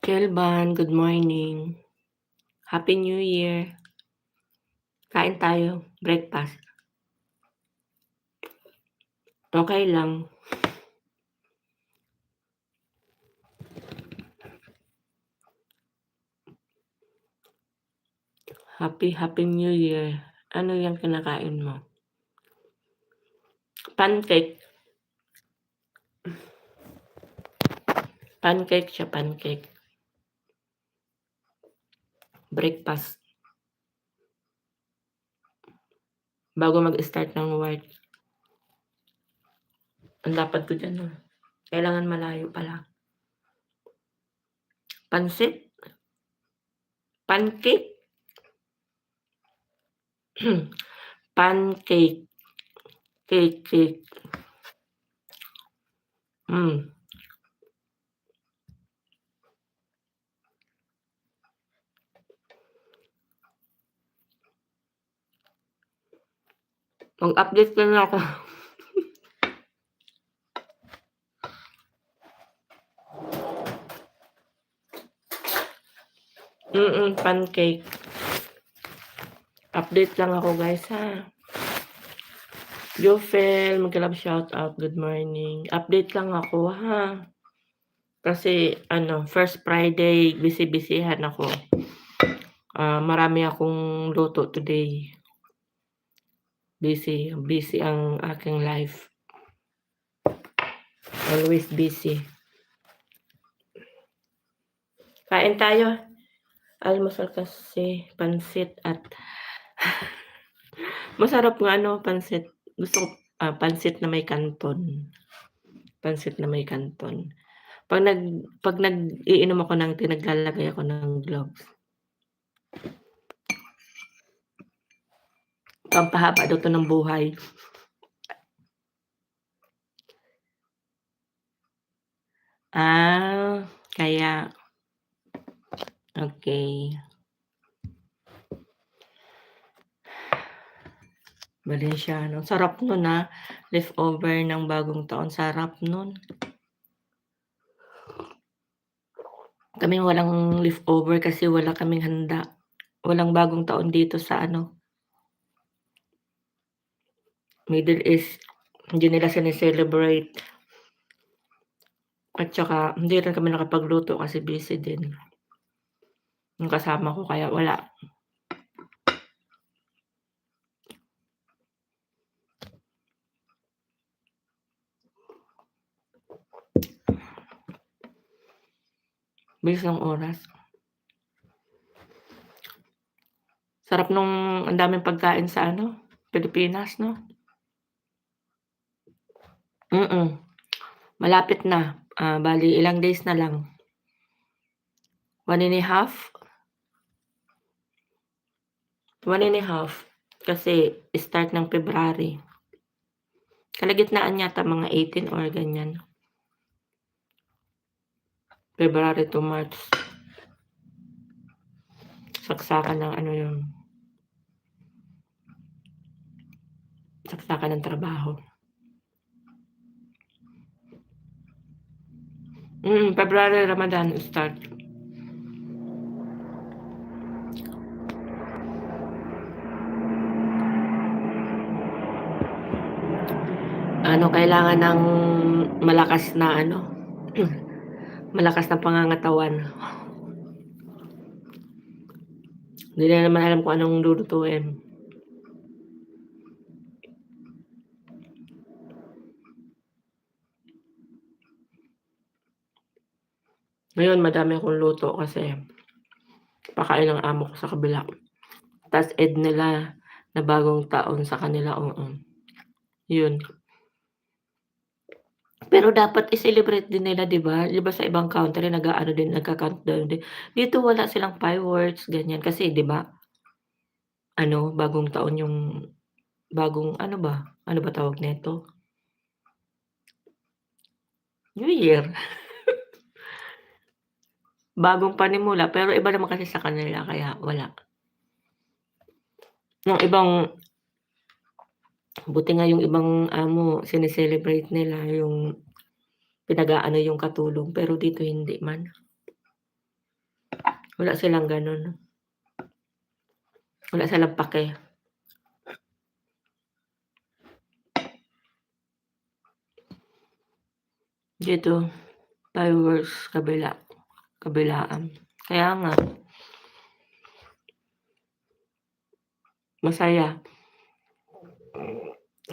Kelban, good morning. Happy New Year. Kain tayo, breakfast. Okey lang. Happy New Year. Ano yang kinakain mo? Pancake. Pancake siya, pancake. Breakfast. Bago mag-start ng work. Ang lapad ko diyan, kailangan malayo pala. Pansit? Pancake? Pancake. Cake. Hmm. Mag-update ka na ako. Pancake. Update lang ako guys, ha. Jofel, mag-love shoutout, good morning. Update lang ako, ha. Kasi first Friday, busy-busyhan ako. Marami akong luto today. Busy ang aking life. Always busy. Kain tayo. Almusal kasi pansit at masarap nga pansit. Gusto ko pansit na may kanton. Pansit na may kanton. Pag nag-iinom ako ng tea, naglalagay ako ng gloves. Pampahaba daw 'to ng buhay. Kaya. Okay. Valenciano, sarap nun, leftover ng bagong taon, sarap nun. Kami walang leftover kasi wala kaming handa. Walang bagong taon dito sa Middle East. Hindi nila sine-celebrate. At saka hindi rin kami nakapagluto kasi busy din. Yung kasama ko kaya wala. Bilis ng oras. Sarap nung ang daming pagkain sa Pilipinas, 'no? Malapit na. Bale ilang days na lang. 1.5? 1.5 kasi start ng February. Kalagitnaan yata mga 18 or ganyan. February to March. Saksakan ng saksakan ng trabaho. February Ramadan start. Kailangan ng malakas na malakas na pangangatawan. Hindi na naman alam kung anong lulutuin. Ngayon madami akong luto kasi pakain ng amo ko sa kabila. Tas Eid nila na bagong taon sa kanila, yun. Pero dapat i-celebrate din nila, 'di ba? 'Di ba sa ibang country din, nagka-countdown din. Dito wala silang fireworks, ganyan. Kasi 'di ba, bagong taon yung bagong ano ba tawag nito? New Year. Bagong panimula, pero iba naman kasi sa kanila kaya wala. Yung ibang buti nga yung ibang amo sine-celebrate nila yung yung katulong, pero dito hindi man. Wala silang gano'n. Wala silang pake. Dito, fireworks kabilaan. Kaya nga. Masaya.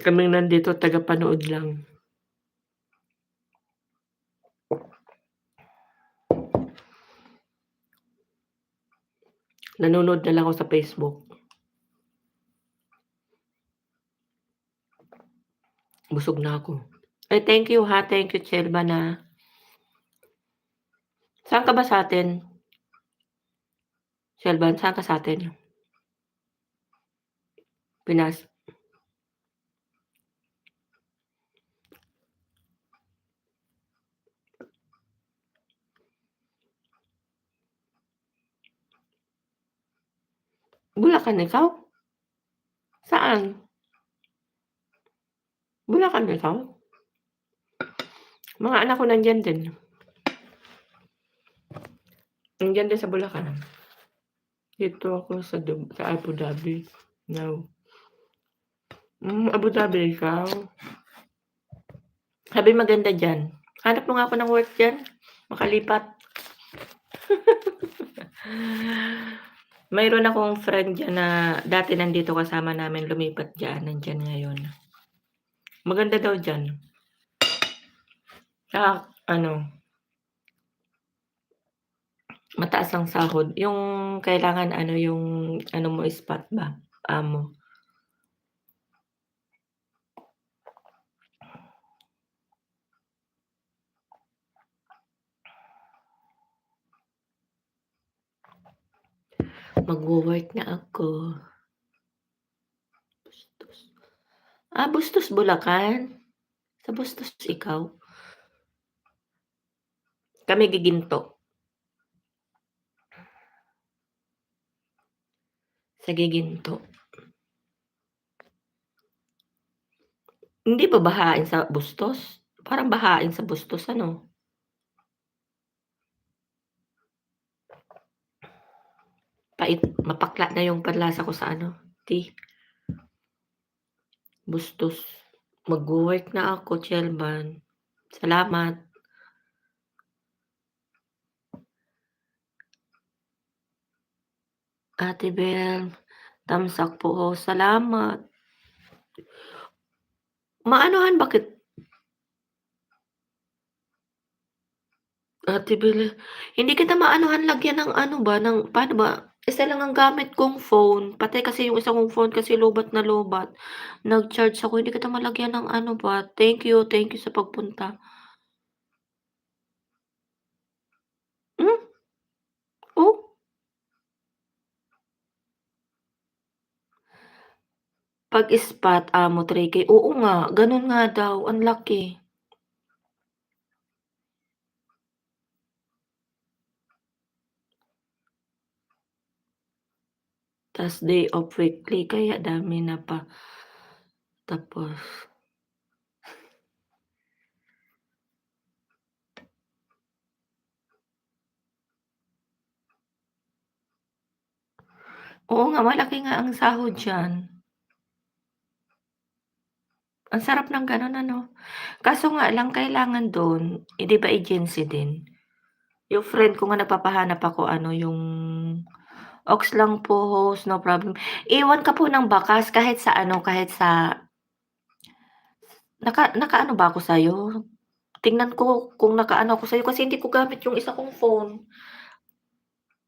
Kaming nandito tagapanood lang. Nanonood na lang ako sa Facebook. Busog na ako. Ay, thank you ha. Thank you, Chelba, na saan ka ba sa'tin? Chelban, saan ka sa'tin? Pinas? Bulacan ikaw? Saan? Bulacan ikaw? Mga anak ko nandiyan din. Nandiyan din sa Bulacan. Dito ako sa Abu Dhabi now. Abu Dhabi ikaw? Sabi maganda diyan. Hanap mo nga ako ng work diyan, makalipat. Mayroon akong friend diyan na dati nandito kasama namin, lumipat diyan, nandiyan ngayon. Maganda daw diyan. Tsaka ano, mataas ang sahod. Yung kailangan ano, yung ano mo spot ba, mo. Magwo-work na ako. Bustos. Bustos, Bulacan? Sa Bustos ikaw? Kami Giginto. Sa Giginto. Hindi ba bahain sa Bustos? Parang bahain sa Bustos ano? Pait, mapakla na yung panlasa ko sa ano, tea. Bustos. Magwo-work na ako, Chelban. Salamat. Ate Bel, tamsak po. Salamat. Maanuhan bakit? Ate Bel, hindi kita maanuhan lagyan ng ano ba, ng paano ba? Isa lang ang gamit kong phone, pati kasi yung isa kong phone kasi lobat na lobat. Nag-charge ako, hindi kita malagyan ng ano ba. Thank you sa pagpunta. Hmm? Oh? Pag-spot, 3K. Oo nga, gano'n nga daw, ang laki. Tas day off weekly kaya dami na pa. Tapos oo nga, malaki nga ang sahod diyan. Ang sarap ng gano'n ano? Kaso nga lang kailangan do'n, 'di ba agency din? Yung friend ko nga nagpapahanap ako ano, yung "Oks lang po host, no problem." Iwan ka po ng bakas kahit sa ano, kahit sa nakaano ba ako sa'yo? Tingnan ko kung nakaano ako sa'yo kasi hindi ko gamit yung isa kong phone.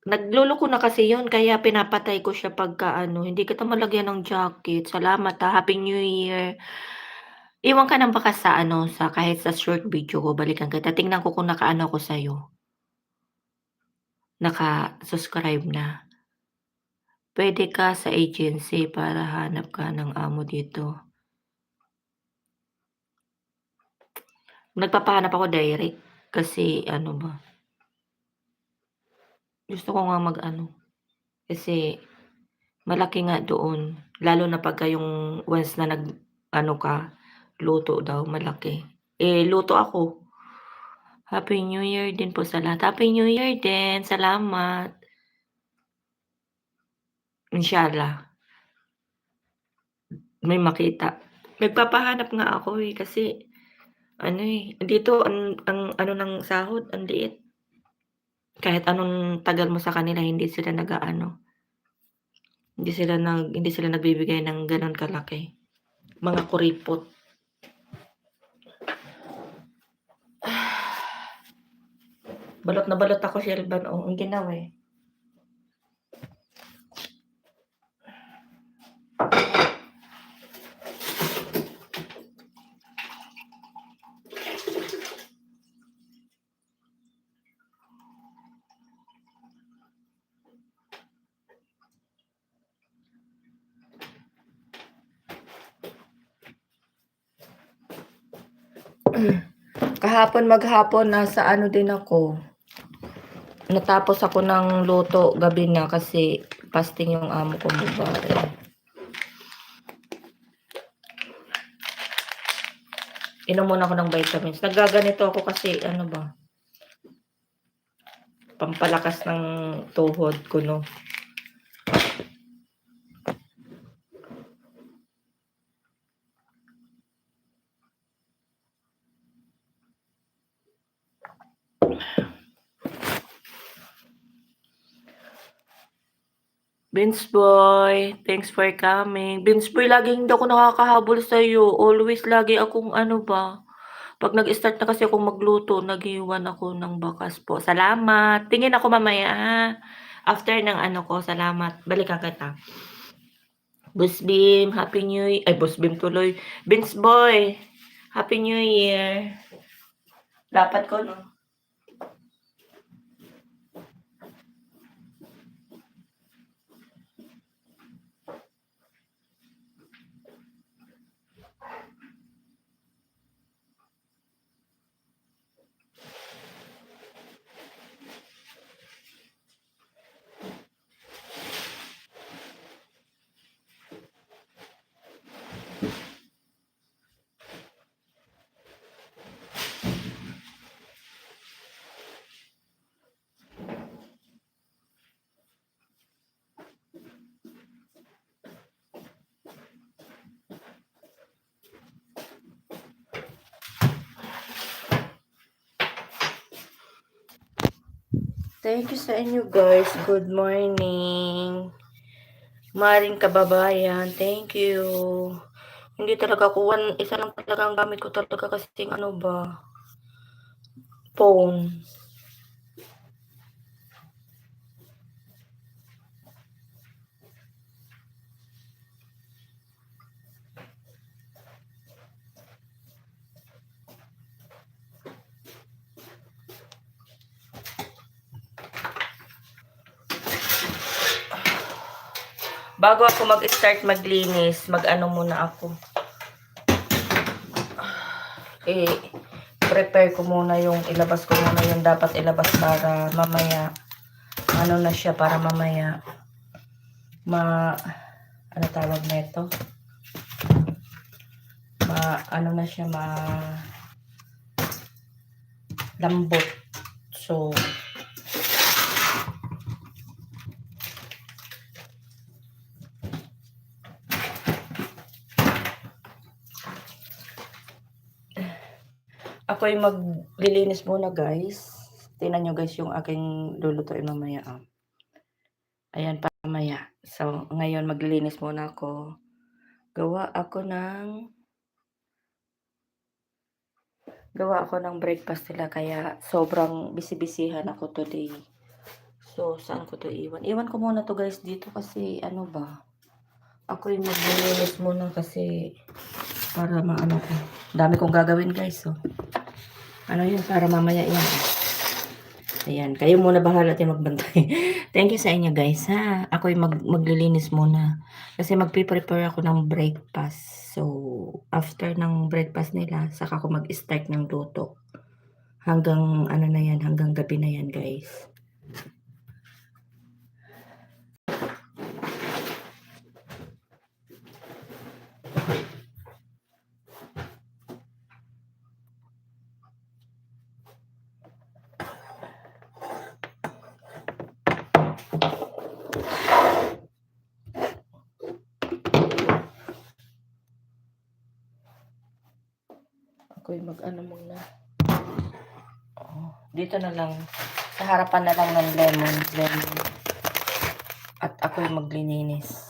Nagloloko na kasi yun kaya pinapatay ko siya pagka ano, hindi kita malagyan ng jacket. Salamat, Happy New Year. Iwan ka ng bakas sa ano, sa kahit sa short video ko, balikan kita. Tingnan ko kung nakaano ako sa'yo, naka-subscribe na. Puwede ka sa agency para hanap ka ng amo dito. Nagpapahanap ako direct kasi ano ba, gusto ko nga mag-ano, kasi malaki nga doon, lalo na pagka yung once na nag-ano ka, luto daw malaki. Luto ako. Happy New Year din po sa lahat. Happy New Year din, salamat. Inshallah, may makita. Nagpapahanap nga ako, eh, kasi ano, eh, dito ang ano ng sahod ang liit. Kahit anong tagal mo sa kanila hindi sila nagbibigay ng gano'n kalaki, mga kuripot. Balot na balot ako Shelban, oh, ang ginawa, eh. Maghapon nasa ano din ako, natapos ako ng luto gabi na kasi fasting yung amo ko babae. Inom muna ako ng vitamins. Naggaganito ako kasi ano ba, pampalakas ng tuhod ko 'no. Vince Boy, thanks for coming. Vince Boy, laging hindi ako nakakahabol sa'yo. Always lagi akong ano ba, 'pag nag-start na kasi akong magluto, nag-iwan ako ng bakas po. Salamat. Tingin ako mamaya, ha. After ng ano ko, salamat. Balikan kita. Boss Bim, Happy New Year. Ay, Boss Bim tuloy. Vince Boy, Happy New Year. Dapat ko, 'no? Thank you sa inyo guys. Good morning. Maring kababayan, thank you. Hindi talaga ako isa lang talaga ang gamit ko talaga kasing ano ba, phone. Bago ako mag-start maglinis, mag-ano muna ako. Prepare ko muna yung, ilabas ko muna yung dapat ilabas para mamaya, ano na siya, para mamaya, ano tawag nito? Ano na siya, lambot. So, ako yung maglilinis muna guys. Tingnan nyo guys yung aking lulutuin mamaya. Ayan pa mamaya. So, ngayon maglilinis muna ako. Gawa ako ng breakfast nila kaya sobrang busy-busyhan ako today. So, saan ko to iwan? Iwan ko muna to guys dito kasi ano ba? Ako yung maglilinis muna kasi para maano ko. Dami kong gagawin guys. So, ano yun? Para mamaya yan. Ayan, kayo muna bahala tayo magbantay. Thank you sa inyo guys ha. Ako yung maglilinis muna. Kasi magpe-prepare ako ng breakfast. So, after ng breakfast nila, saka ako mag-start ng luto. Hanggang ano na yan, hanggang gabi na yan guys. ako'y mag-ano muna. Dito na lang, sa harapan na lang ng lemon. At ako'y maglilinis.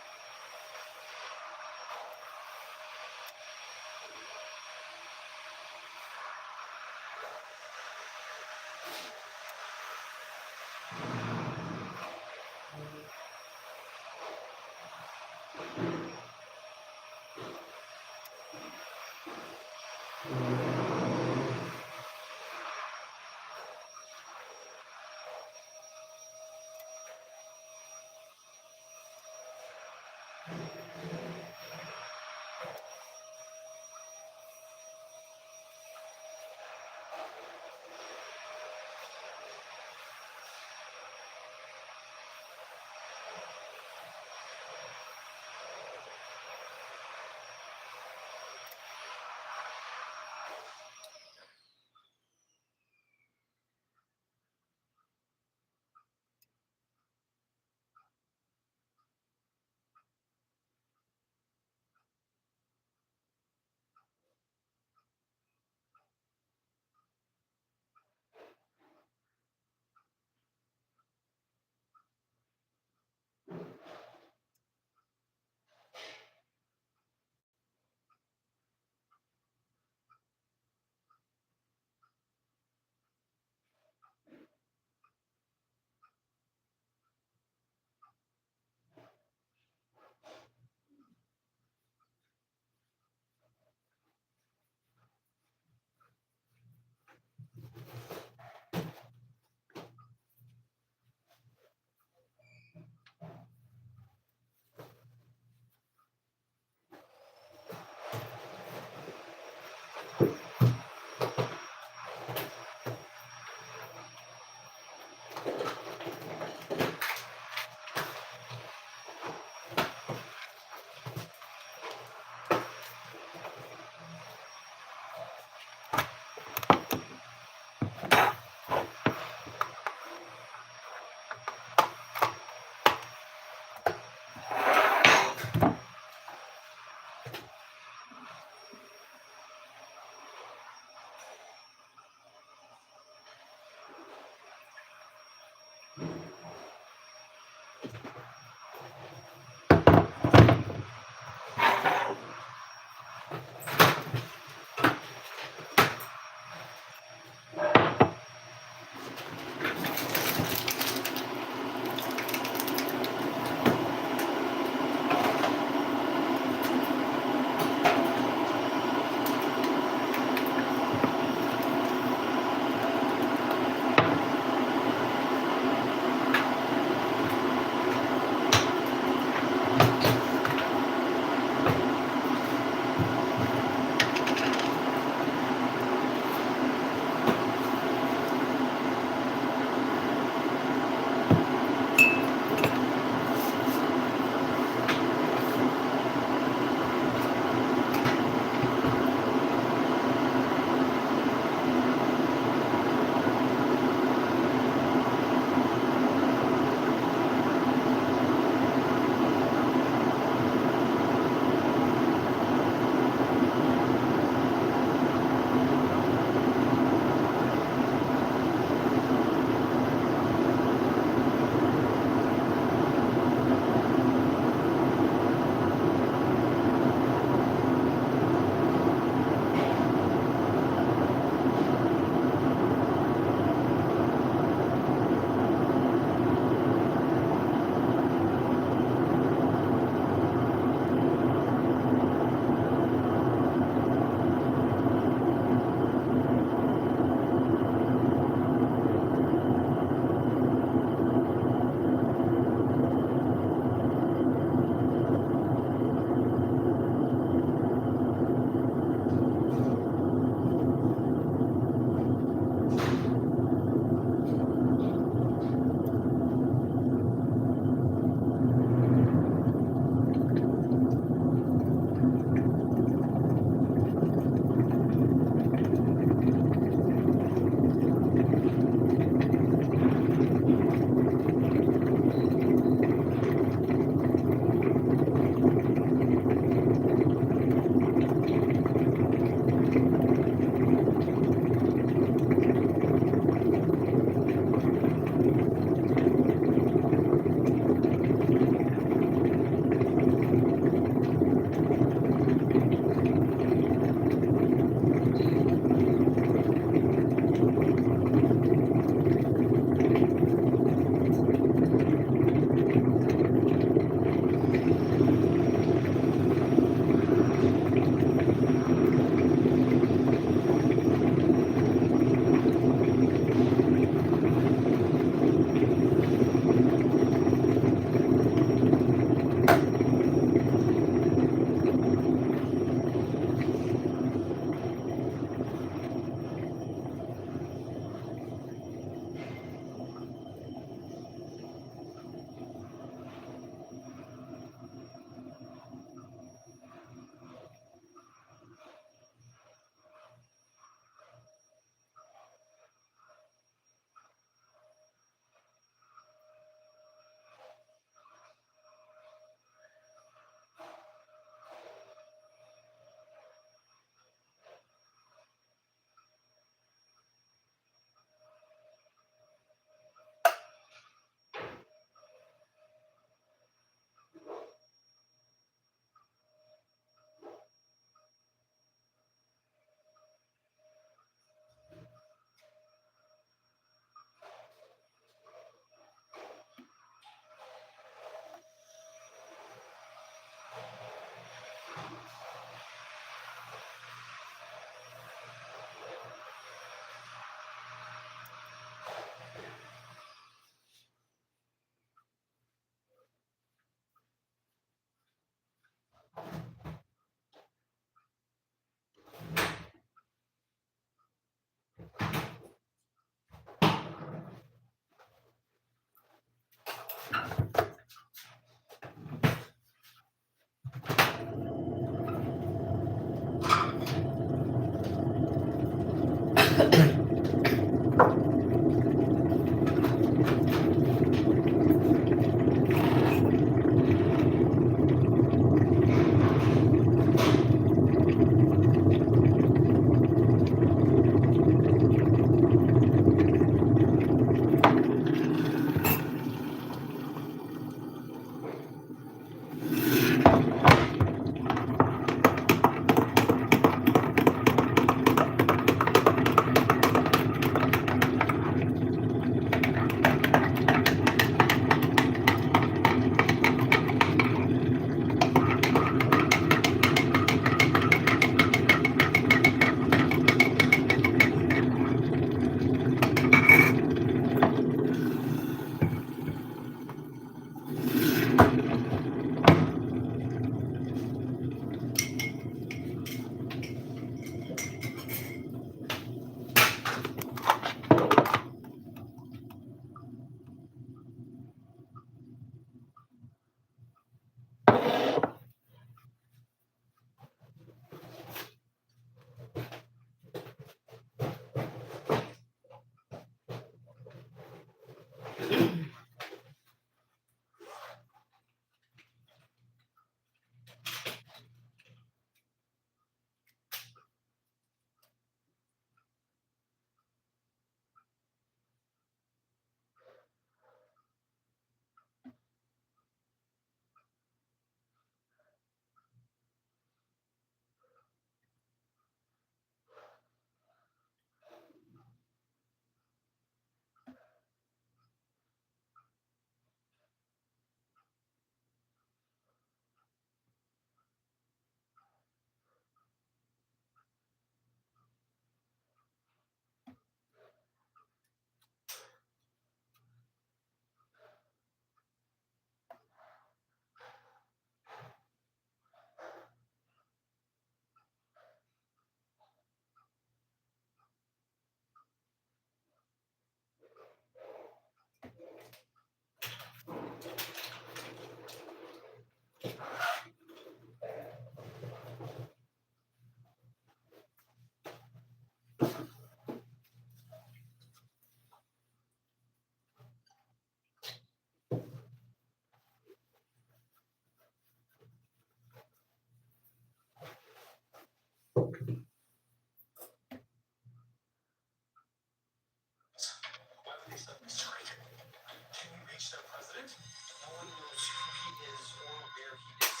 No one knows who he is or where he is.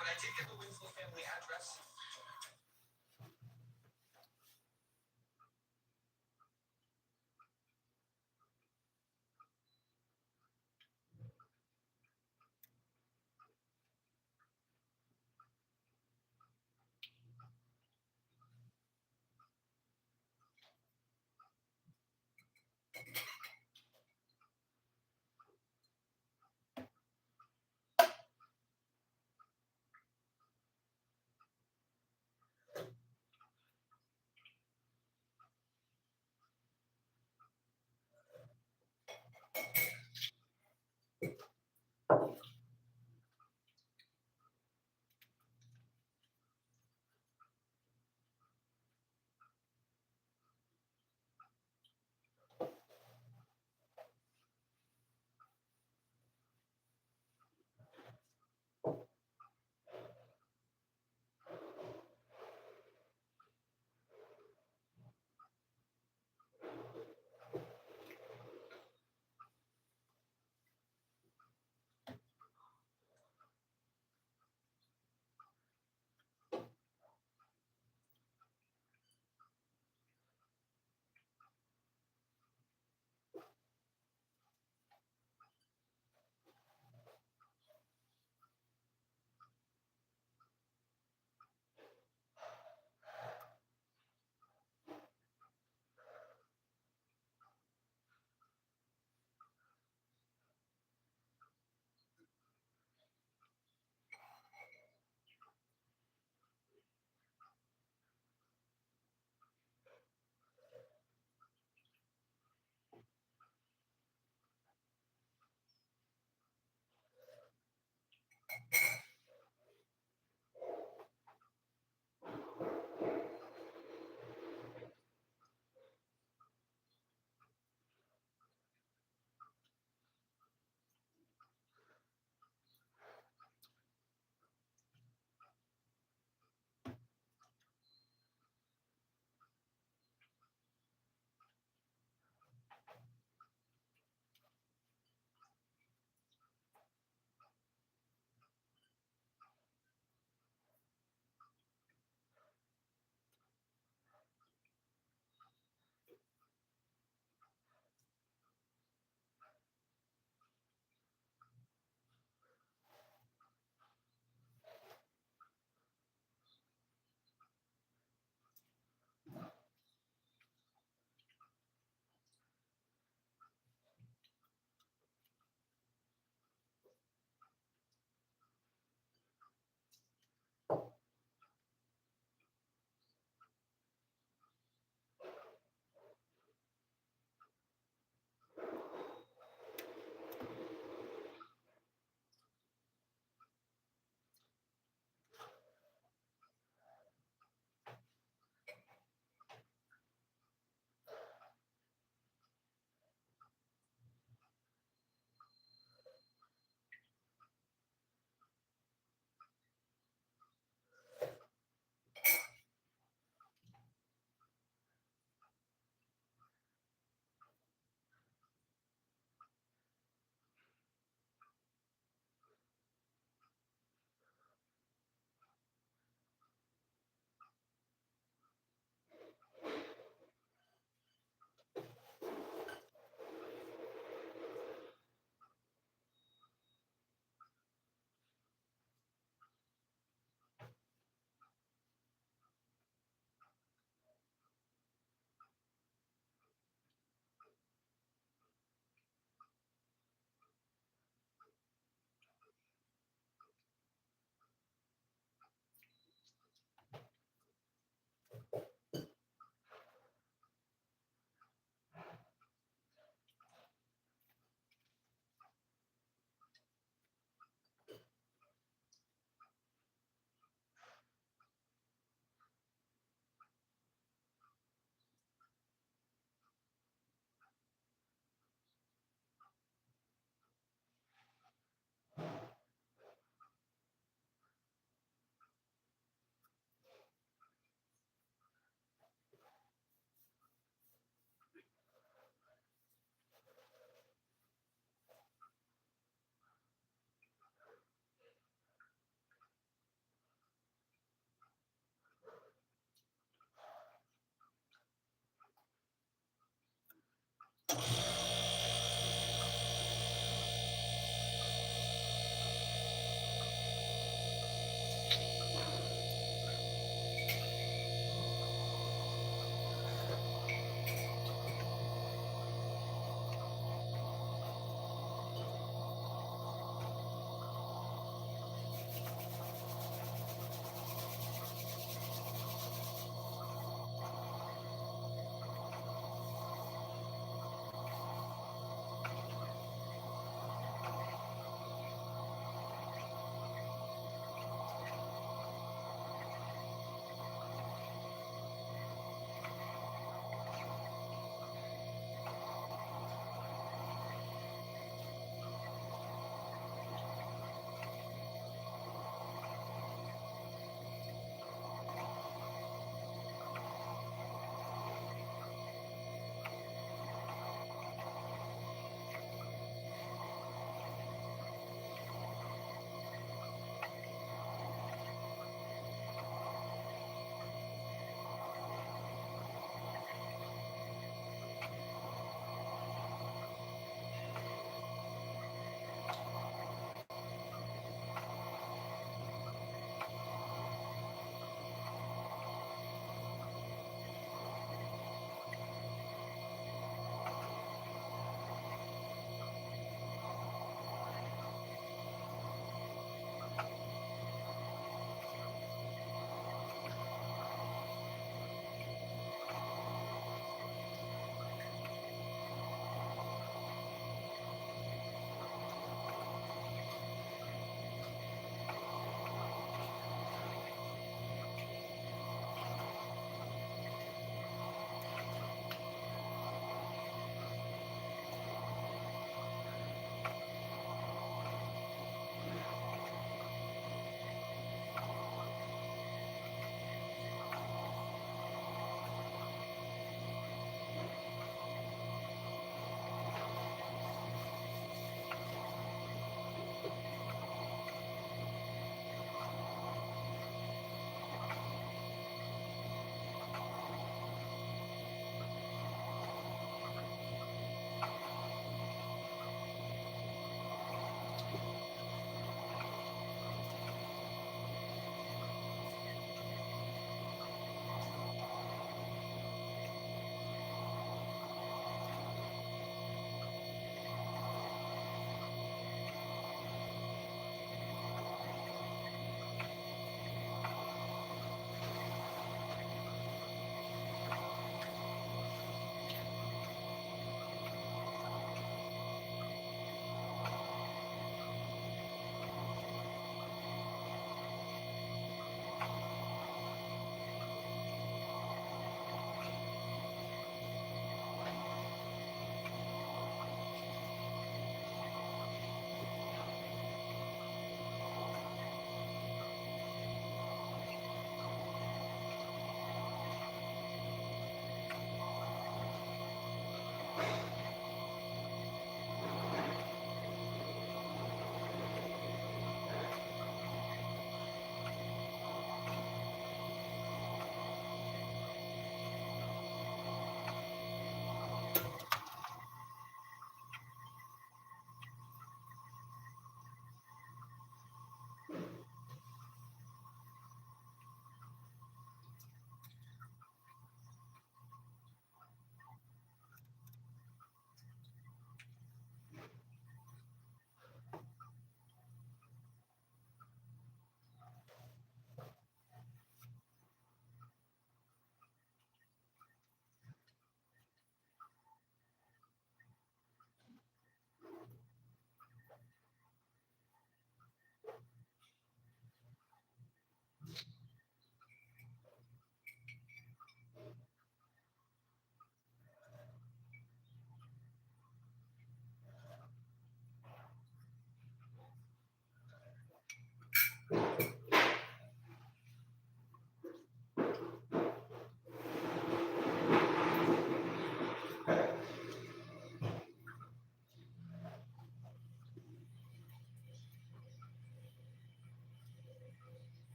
When I take the Winslow family address,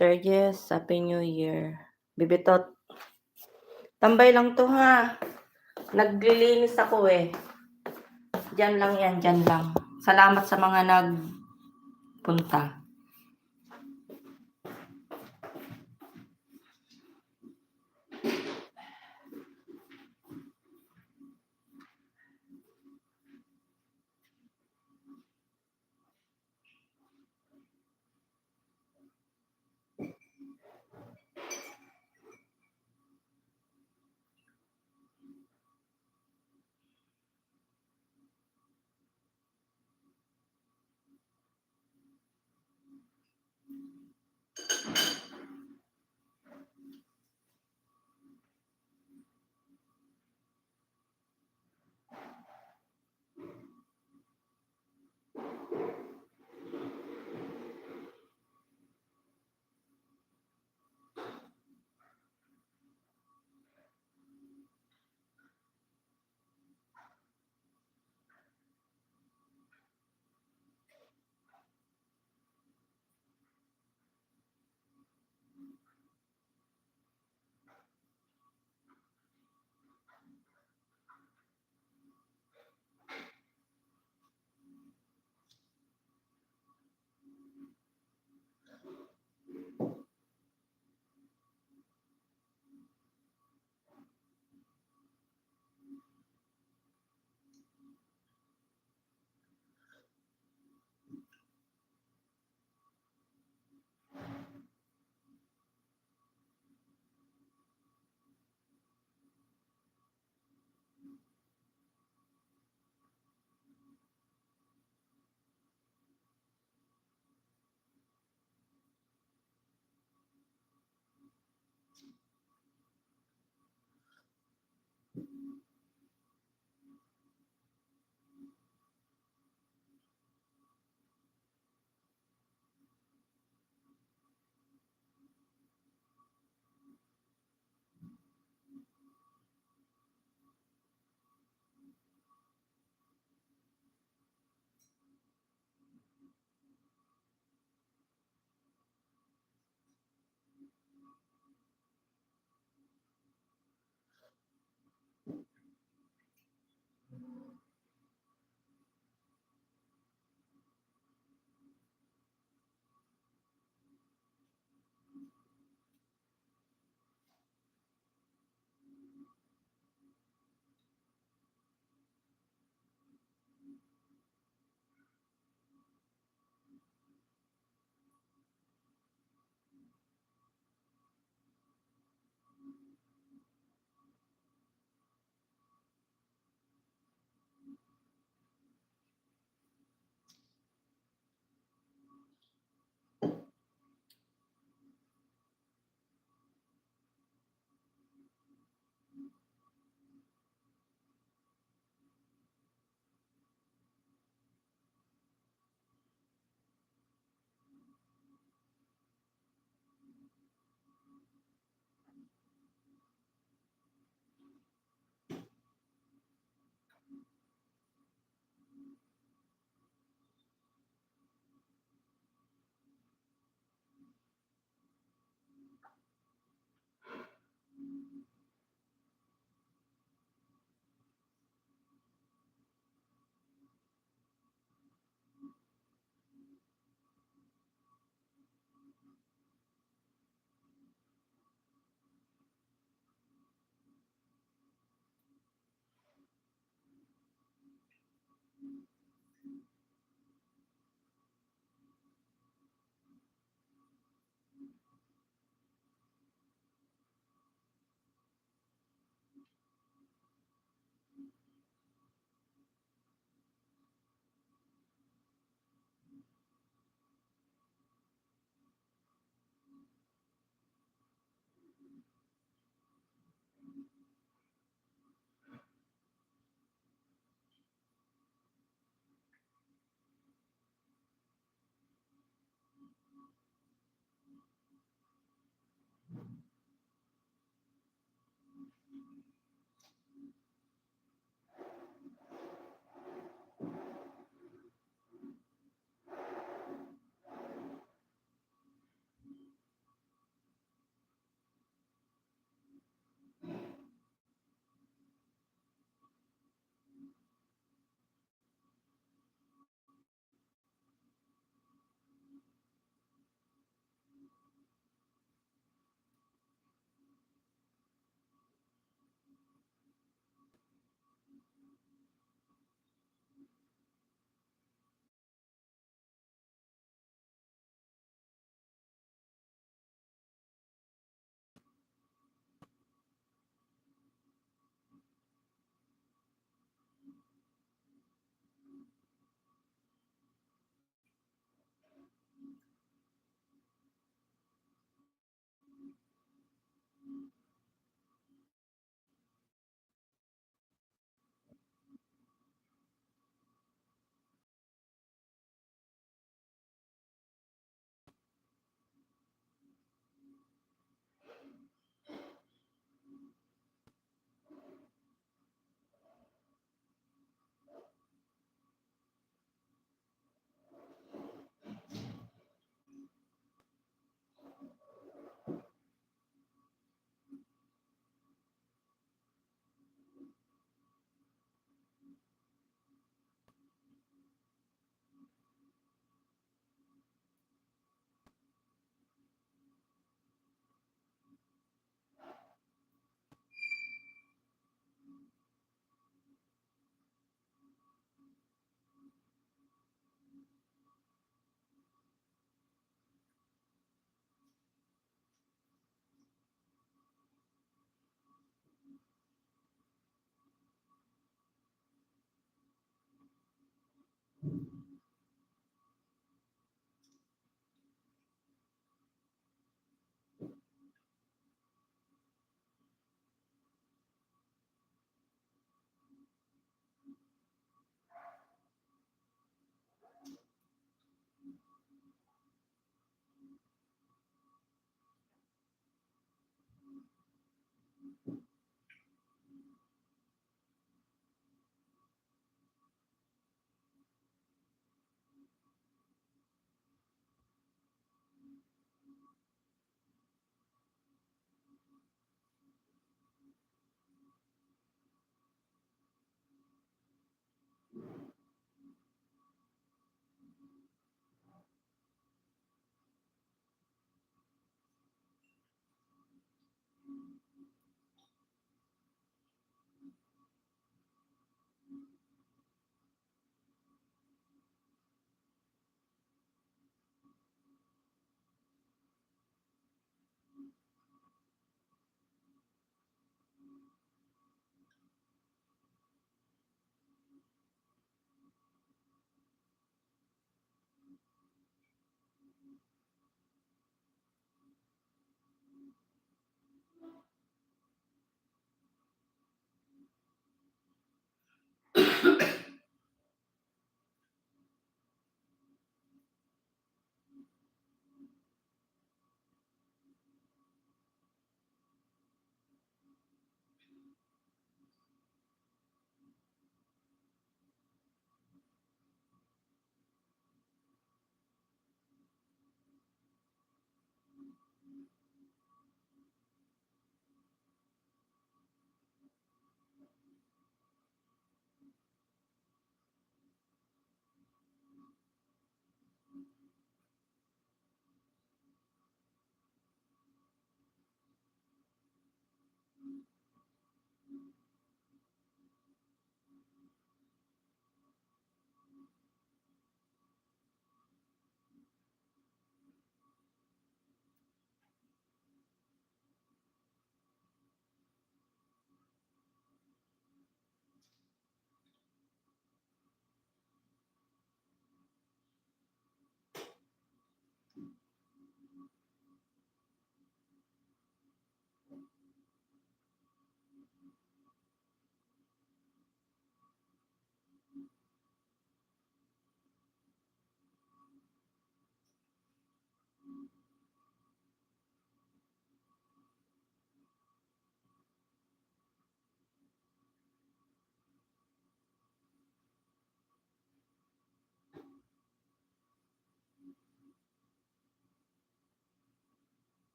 Sir Jess, Happy New Year. Bibitot. Tambay lang to ha. Naglilinis ako eh. Diyan lang yan, diyan lang. Salamat sa mga nagpunta.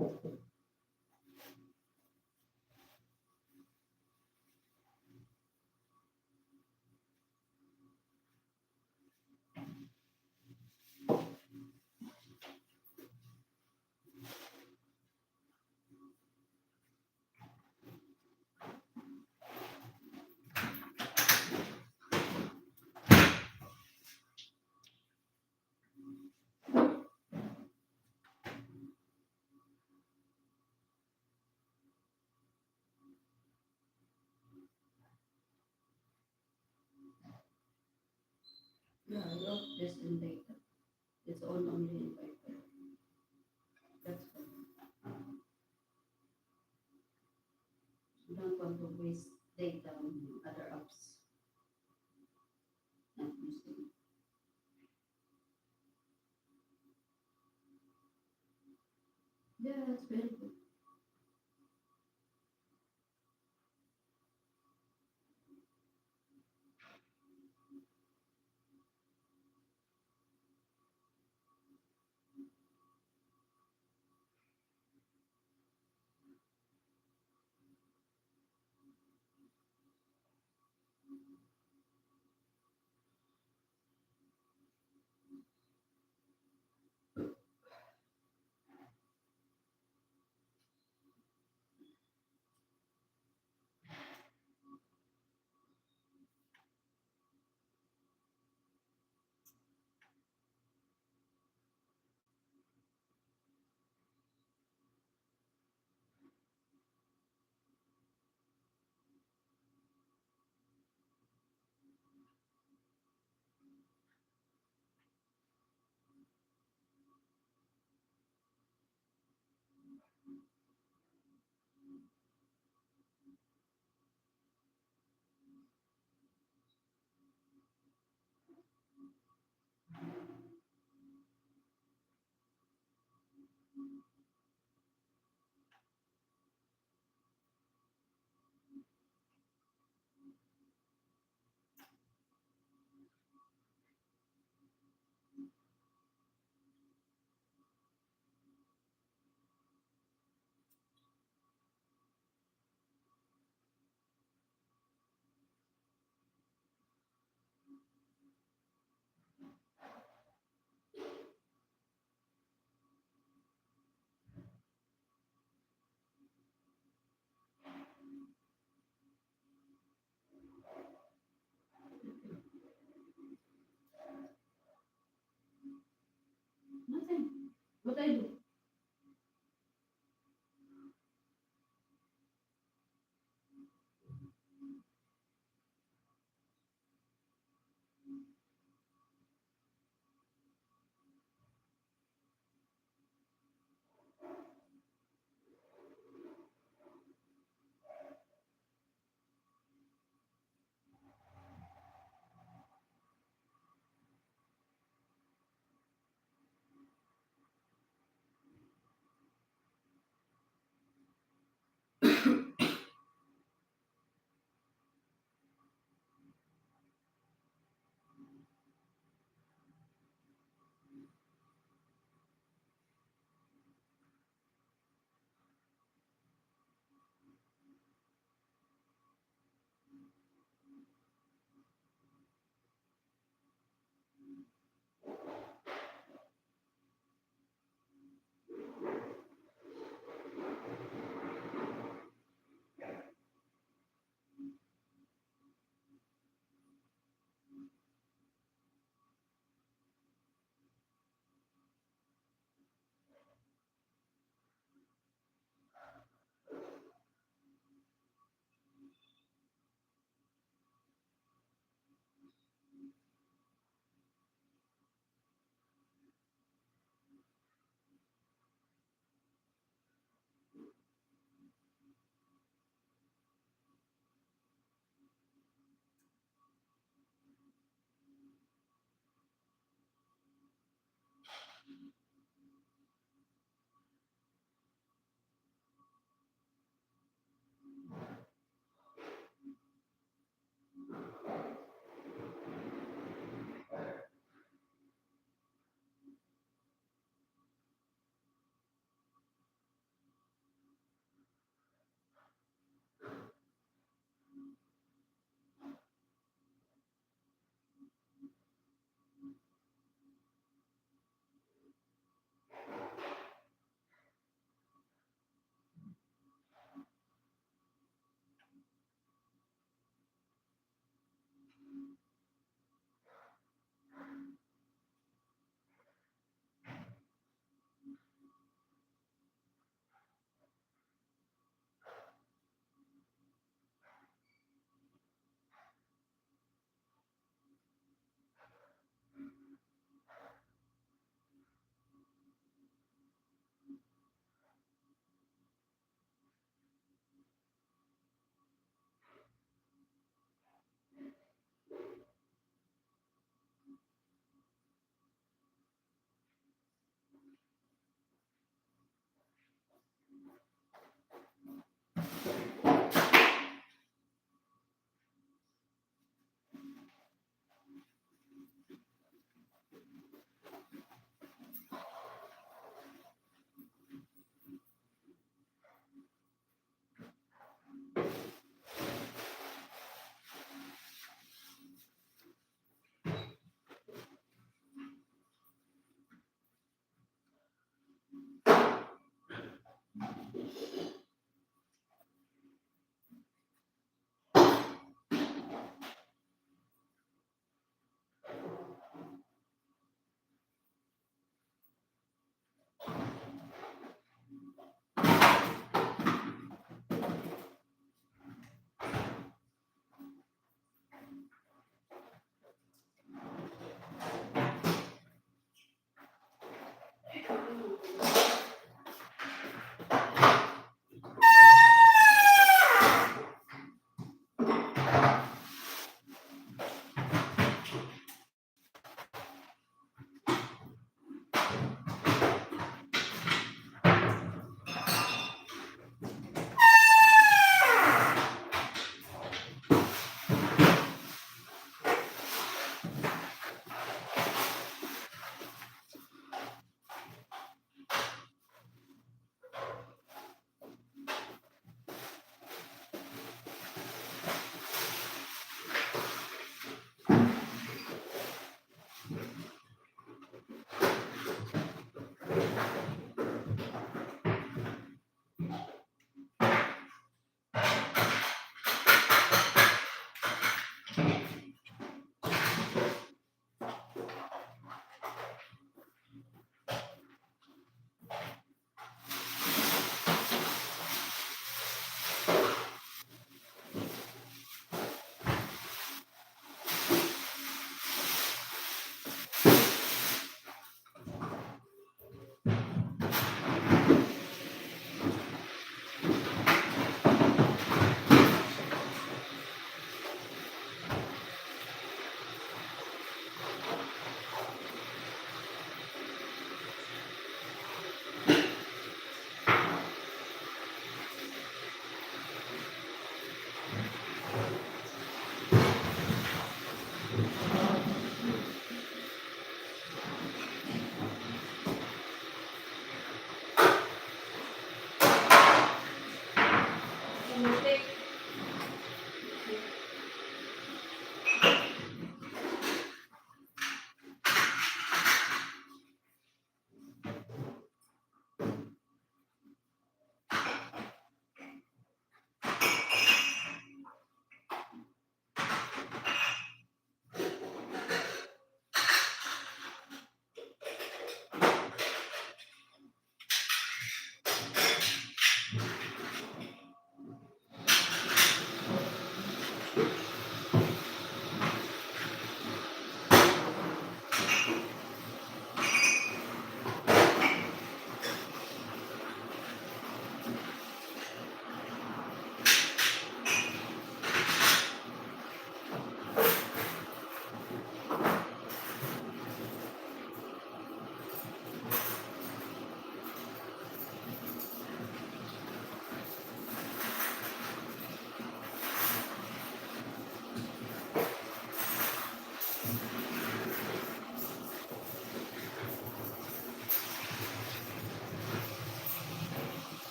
Yeah, I wrote this in data. It's on only in paper. That's fine. You don't want to waste data on other apps. Not using. Yeah, that's very good. Nothing. What I do?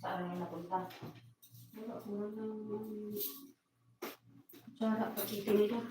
Saan naman napunta? Wala, kulang ng kutsara, pati tinidor.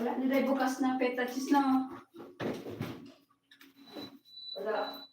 Wala nila bukas na peta cheese na. Wala.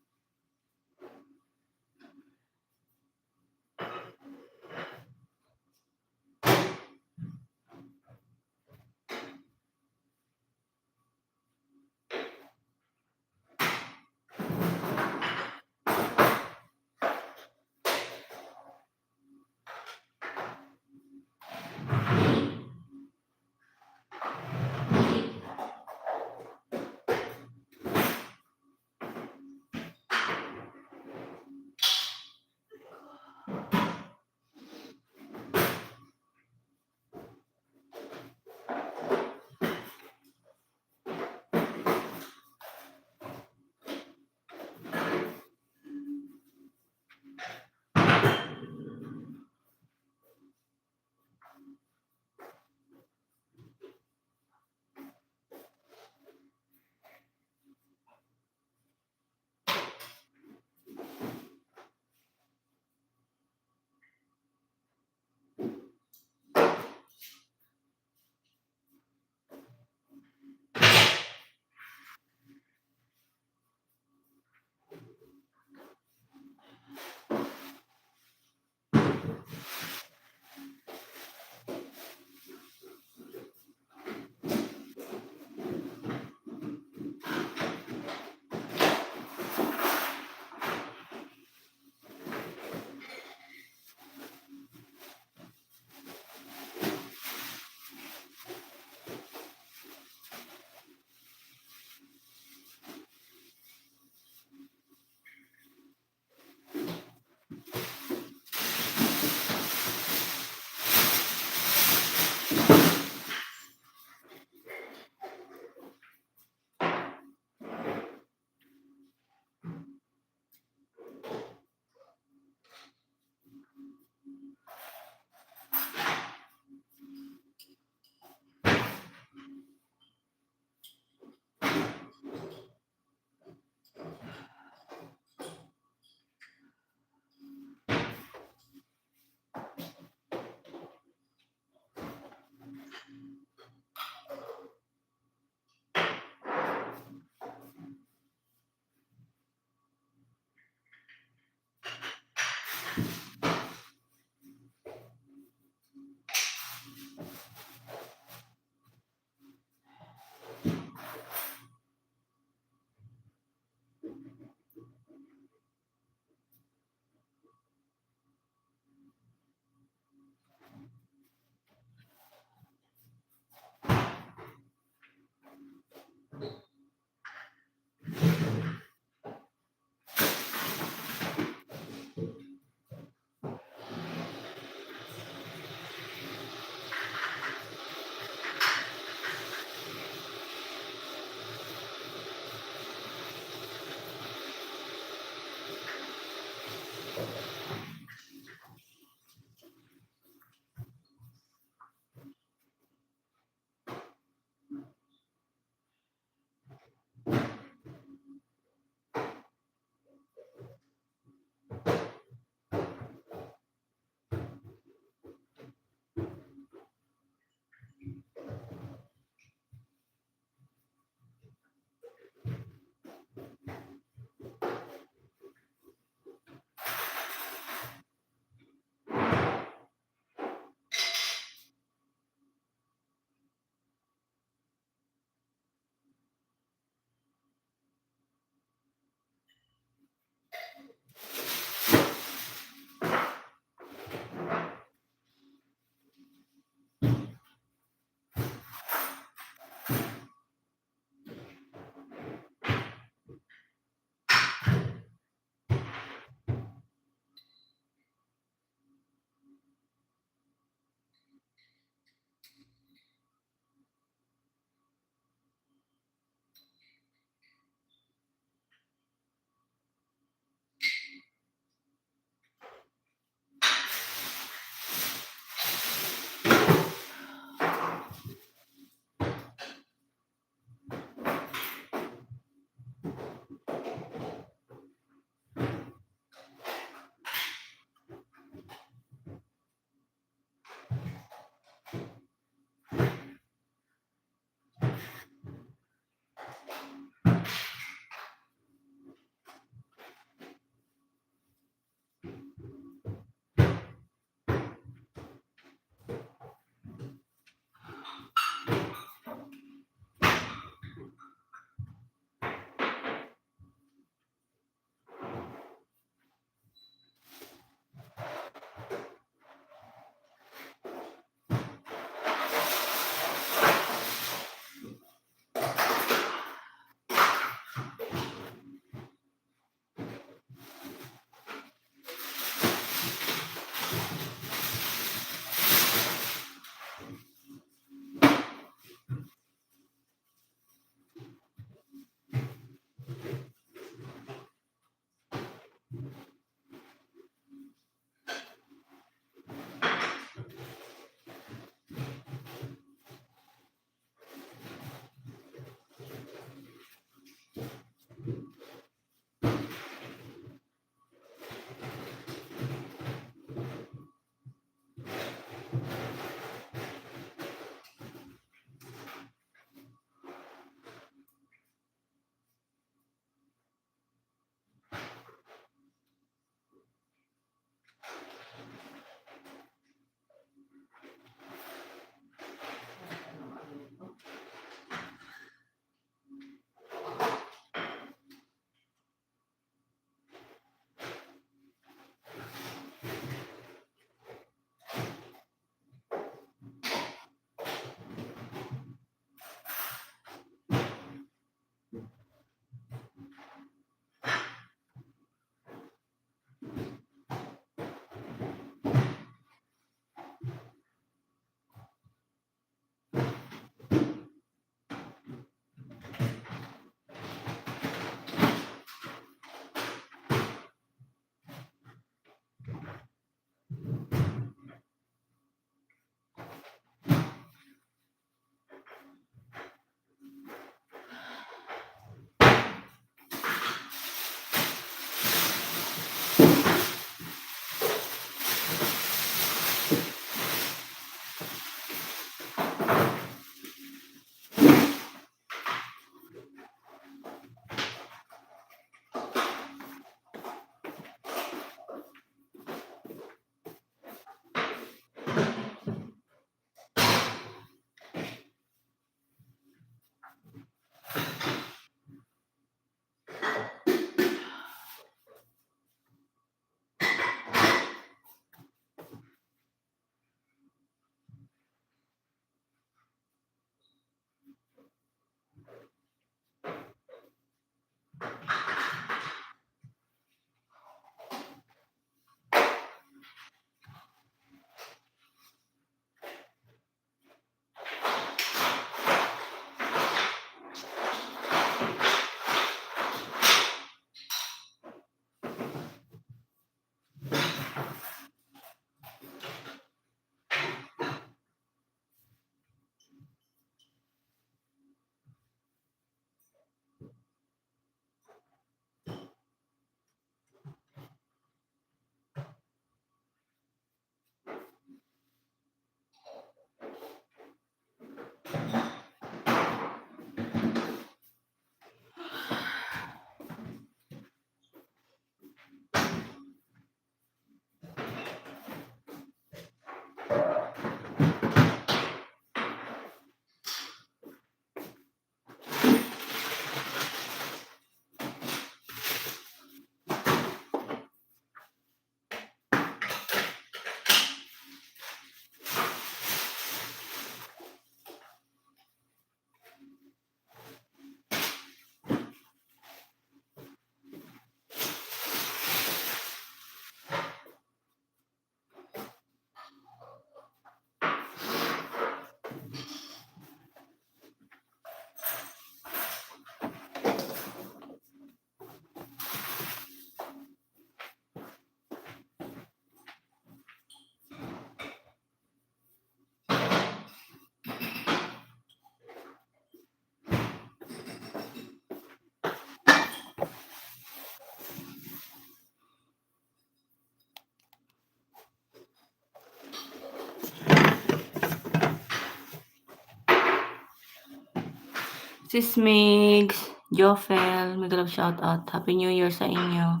Sis Migs, Jofel, mega love shoutout. Happy New Year sa inyo.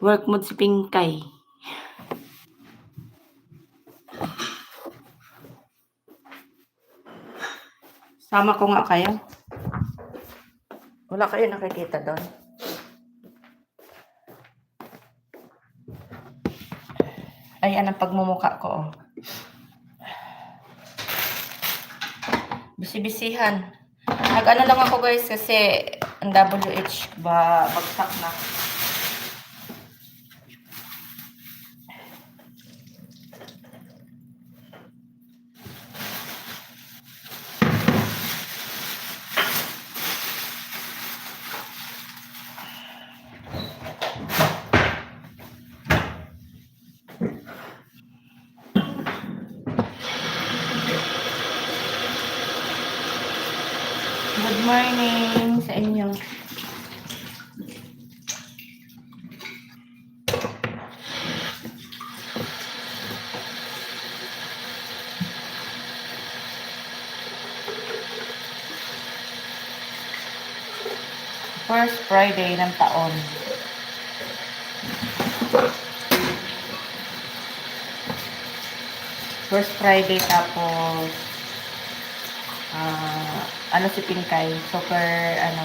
Work mode si Pinkay. Sama ko nga kayo. Wala kayo nakikita doon. Ayan ang pagmumukha ko. Oh. Bisi-bisihan. Nag-ano lang ako guys kasi ang WH bagsak na. Good morning sa inyo. First Friday ng taon. First Friday tapos ano si Pinkay, super ano.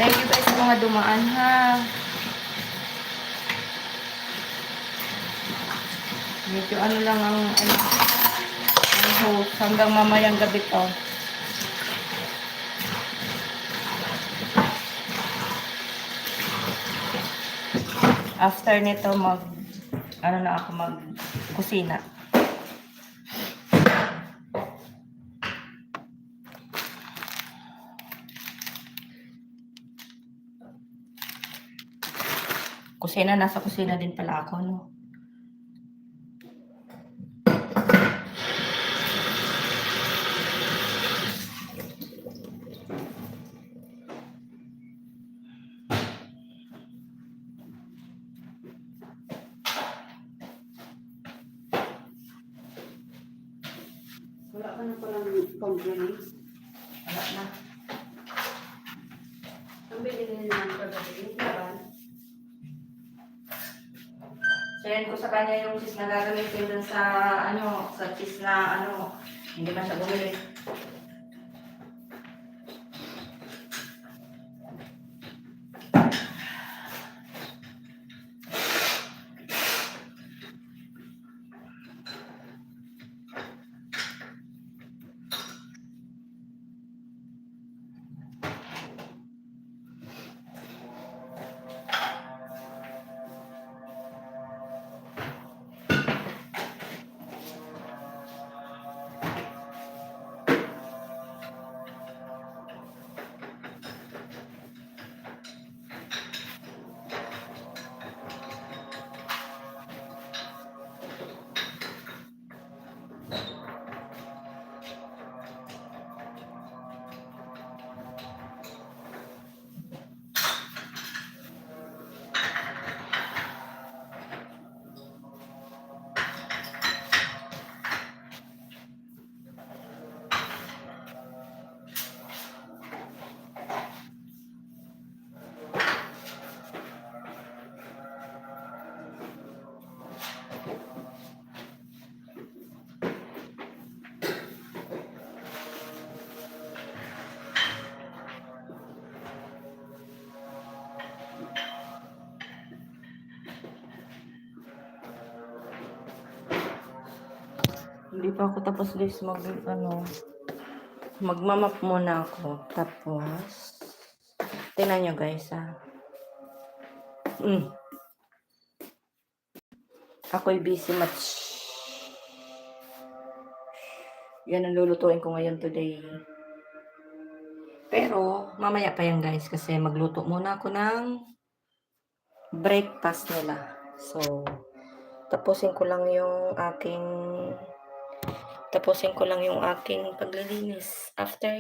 Thank you guys sa mga dumaan ha. Medyo ano lang ang host hanggang mamayang gabi to. After nito ano na ako kusina. Nasa kusina din pala ako, no? Wala ka na palang compliments. Wala na. Ang binili naman kagabi, yung laban. Share ko sa kanya yung cheese na gagamitin dun sa sa cheese na hindi man siya bumili. Hindi pa ako tapos guys magmamap muna ako. Tapos tingnan nyo guys ako'y busy much. Yan ang lulutuin ko ngayon today. Pero mamaya pa yan guys kasi magluto muna ako ng breakfast nila. So tapusin ko lang yung aking paglilinis after.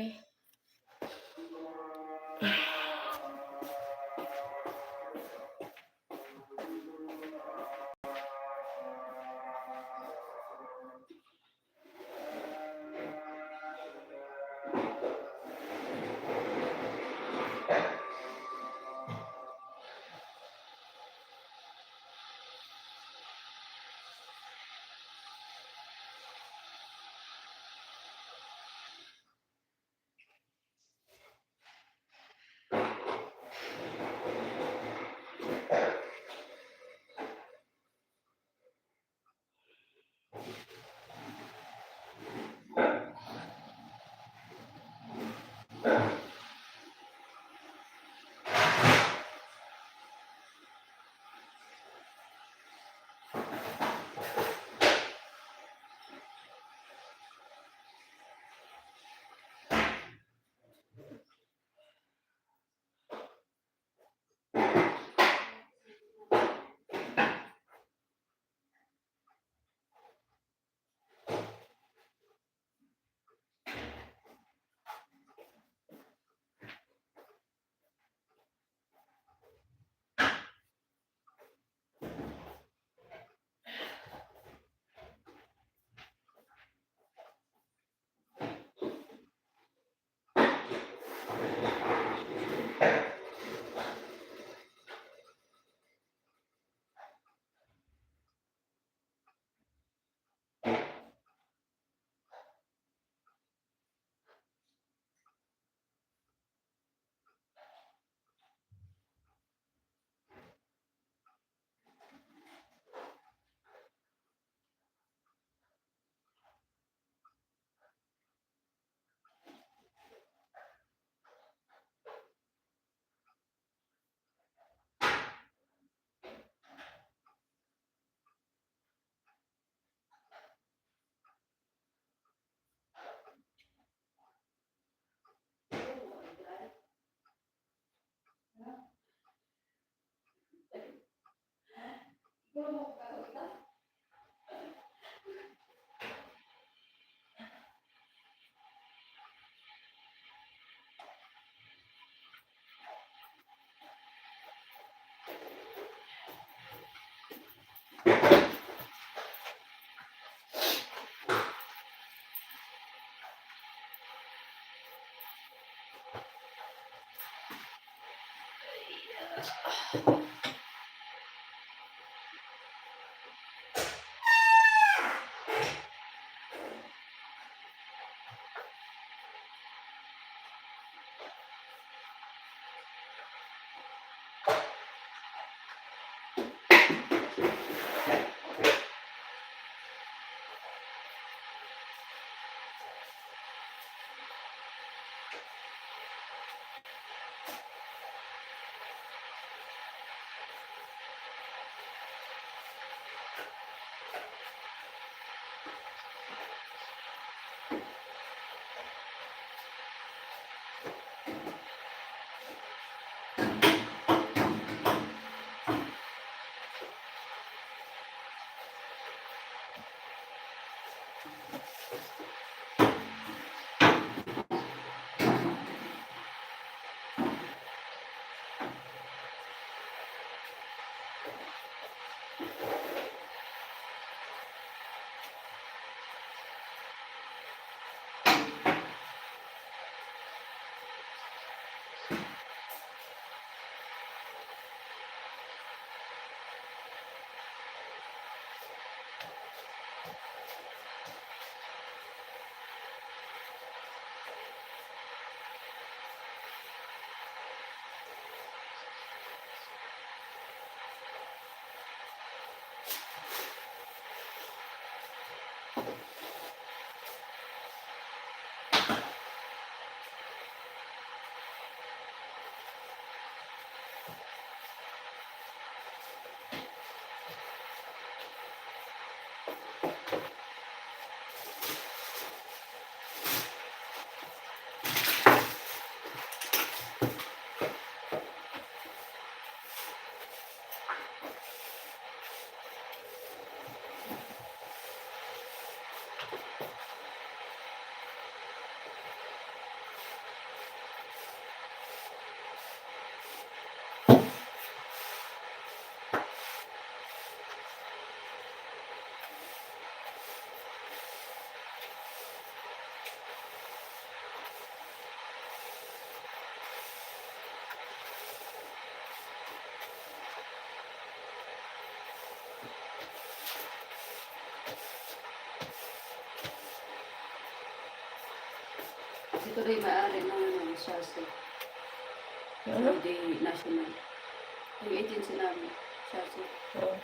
Ito rin maaari ng ano, Chelsea. Ano? Saudi National. Yung agency namin, Chelsea. Oo.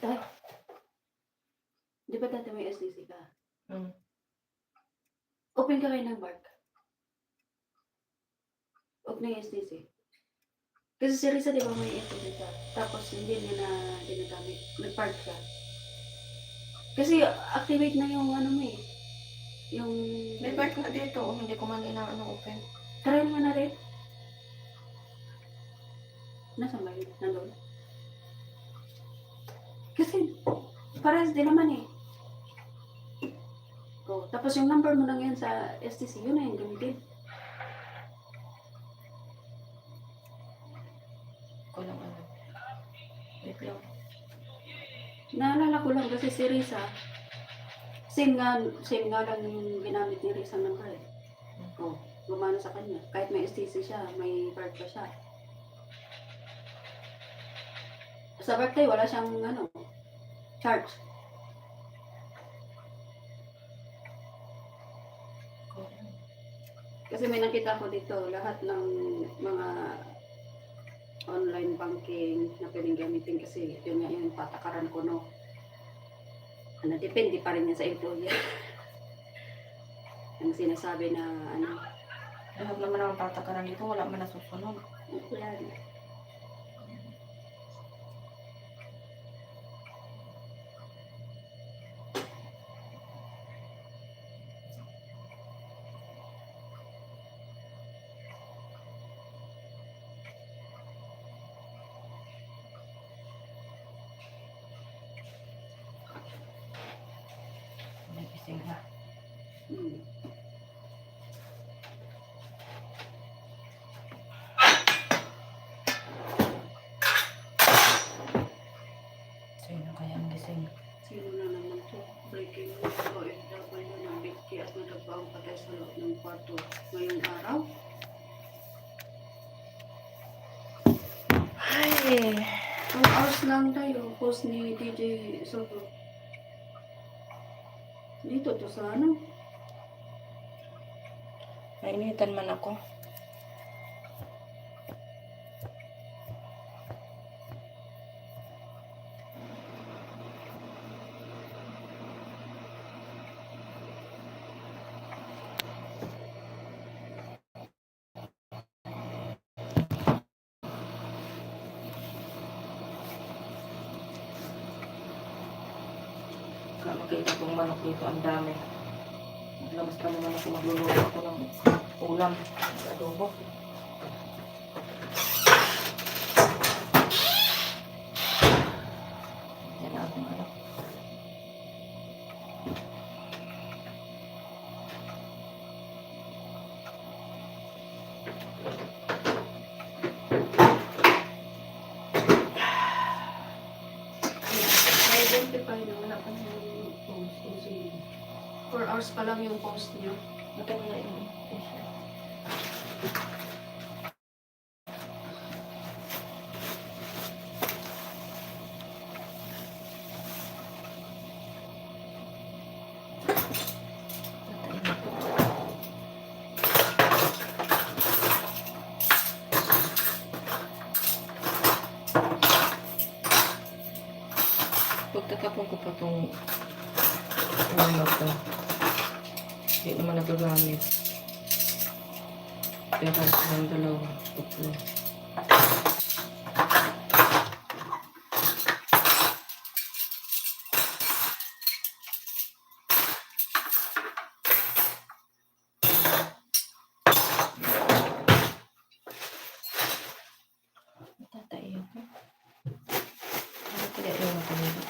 Tay, di ba dati may SDC ka? Hmm. Open ka kayo ng park. Open ng SDC. Kasi si Risa, di ba may SDC ka? Tapos hindi niya na ginagamit. Nag-park ka. Kasi activate na yung ano mo eh. Yung... May park na dito, hindi ko man inaano open. Try nga na rin. Nasaan ba yun? Nandun? Kasi parehas din naman eh. Oh, tapos yung number mo lang yan sa STC, yun na yung gamitin. Ko lang ano. Wait lang. Naalala ko lang kasi si Risa, same nga lang yung ginamit ni Risa ng number eh. Oh, gumana sa kanya. Kahit may STC siya, may card pa siya. Sa birthday, wala siyang ano, charge. Kasi may nakita ko dito, lahat ng mga online banking na pwedeng gamitin kasi yun nga yung patakaran ko, no. Ano, depende pa rin yan sa employer. Ang sinasabi na ano, Lahat naman ang patakaran dito, wala man nasusunod. yan. Nagising na. Hmm. Sino kaya ang gising? Sino na naman to? Breaking news ko, OFW ng Bitki at nagbaong patay sa loob ng kwarto ngayong araw. Ay! 2 hours lang tayo, post ni DJ Soto. Dito to sa ano? Nainitan man ako. Kaya makita kong manok dito, ang dami. Maglabas pa naman ako, magluluto ako ng ulam. Adobo. Yan ang ano. Na-identify na wala pa yung post. Kasi 4 hours pa lang yung post niyo. Magkano na yun? Pagtatapon ko pa itong ano na ito. Hindi naman nagagamit. Kaya kahit ng dalawa. Tatlo. Tatay ako. Ano kaya yung matalino?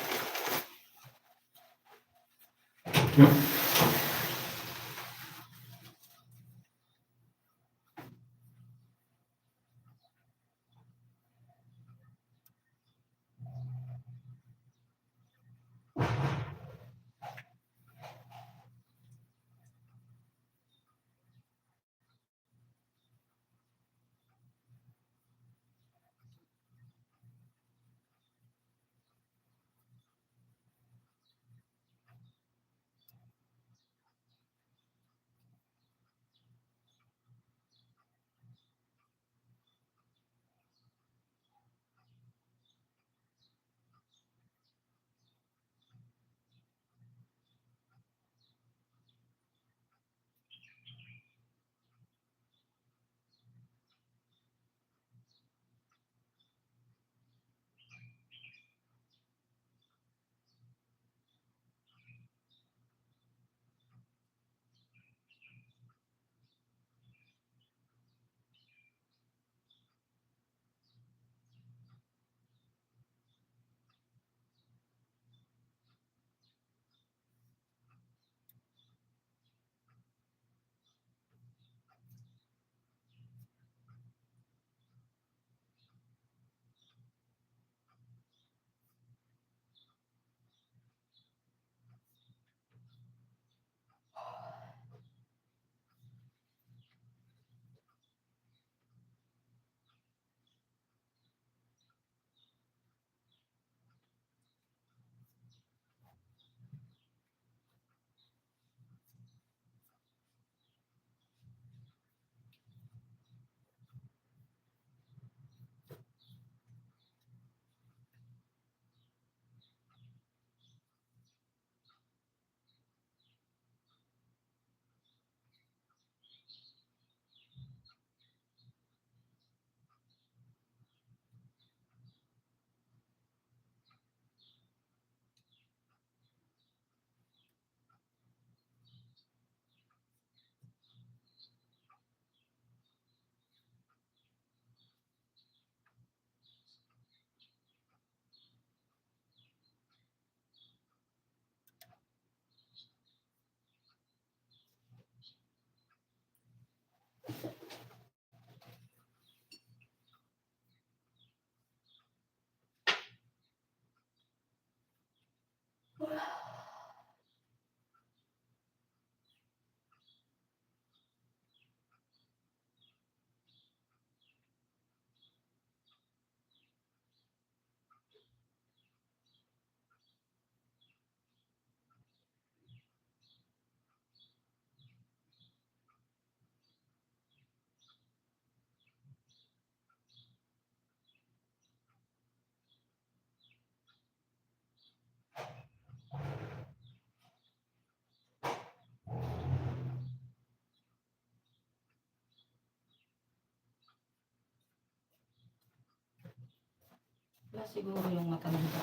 Wala siguro yung matanda.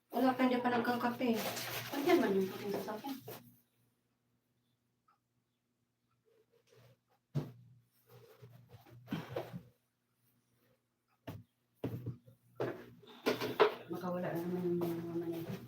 Wala pa, hindi pa nagkakape. Andiyan man yung puting sasakyan. Makawala na naman yung mga manay.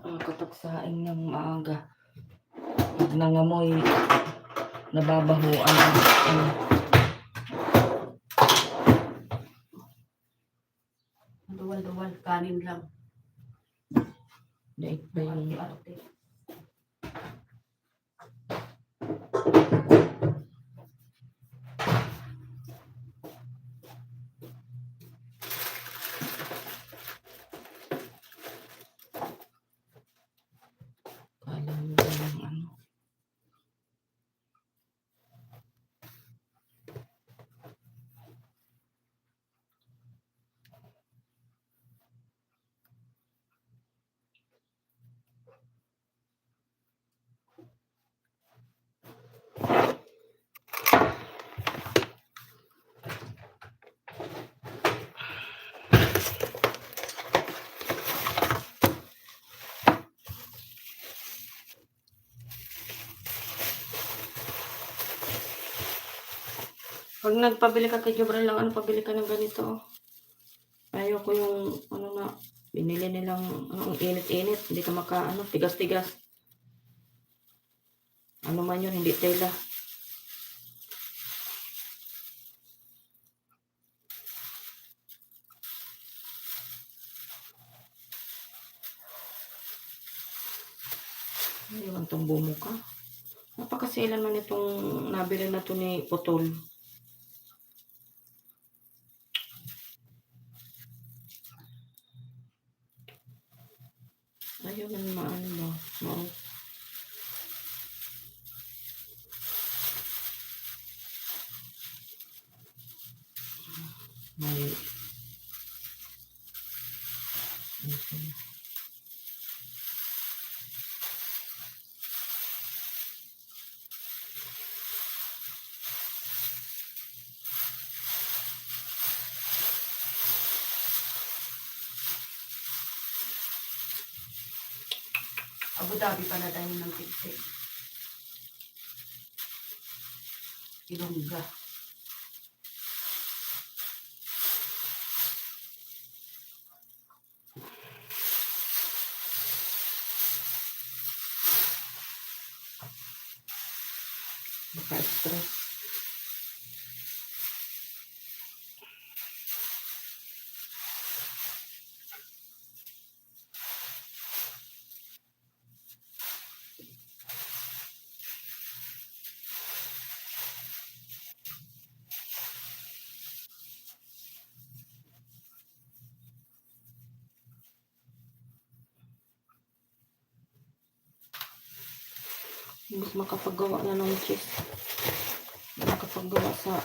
Nakakapagsaing ng maaga. Pag nangamoy, nababahuan ang Duwal-duwal, kanin lang. daig ba yung Arte-arte. alam mo ng ano. Pag nagpabili ka kay Jobran lang, ano, pabili ka ng ganito. Ayoko yung, ano na, binili nilang, ano, ang init-init, hindi ka ano, tigas-tigas. Ano man yun, hindi tela. Ayun, itong bumo ka. Napakasilan man itong nabili na to ni Putol. Ayun man maano ba? May Abu Dhabi pala tayo ng pizza. Ilongga. naka-stress. Mas makapagawa na ng cheese. Makapagawa sa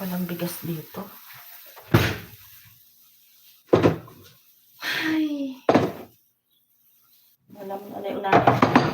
Walang bigas dito. Ay. Alam mo na yung unahin.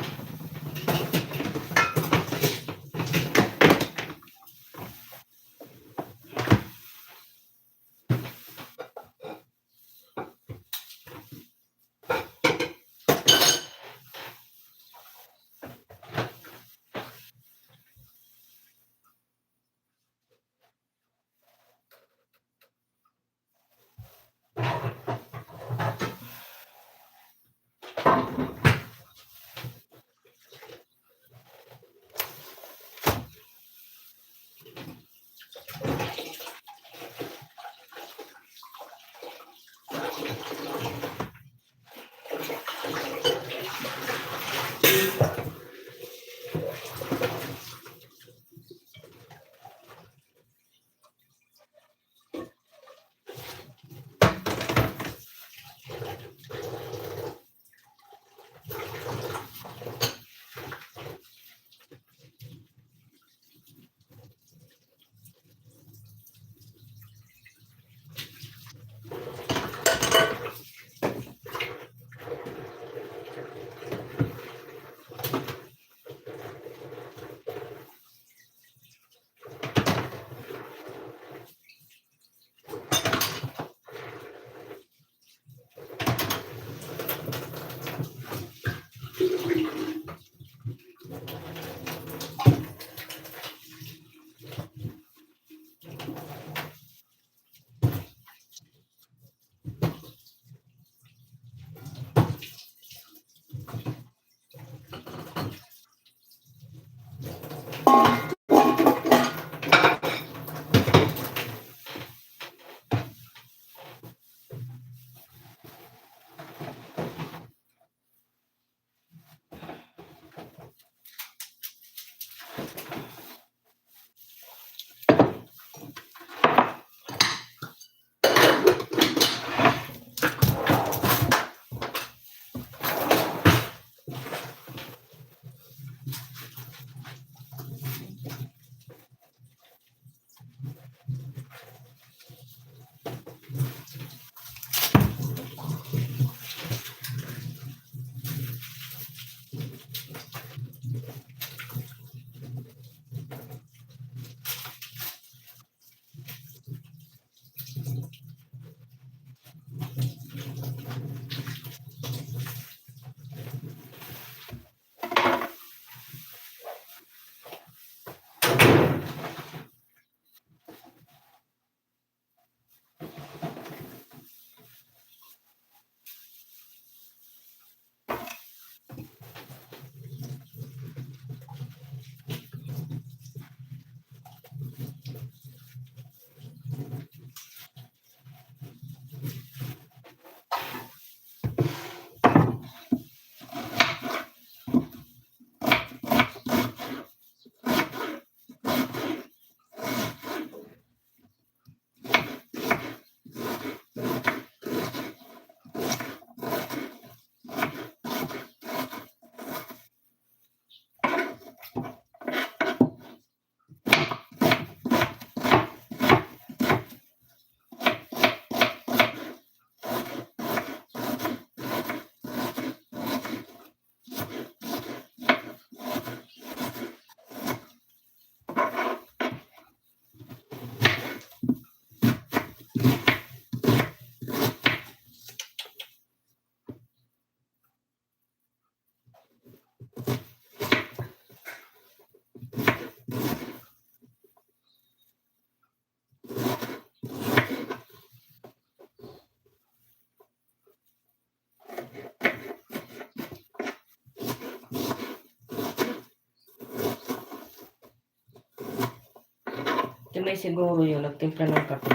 May siguro yun, nagtimpla ng kape.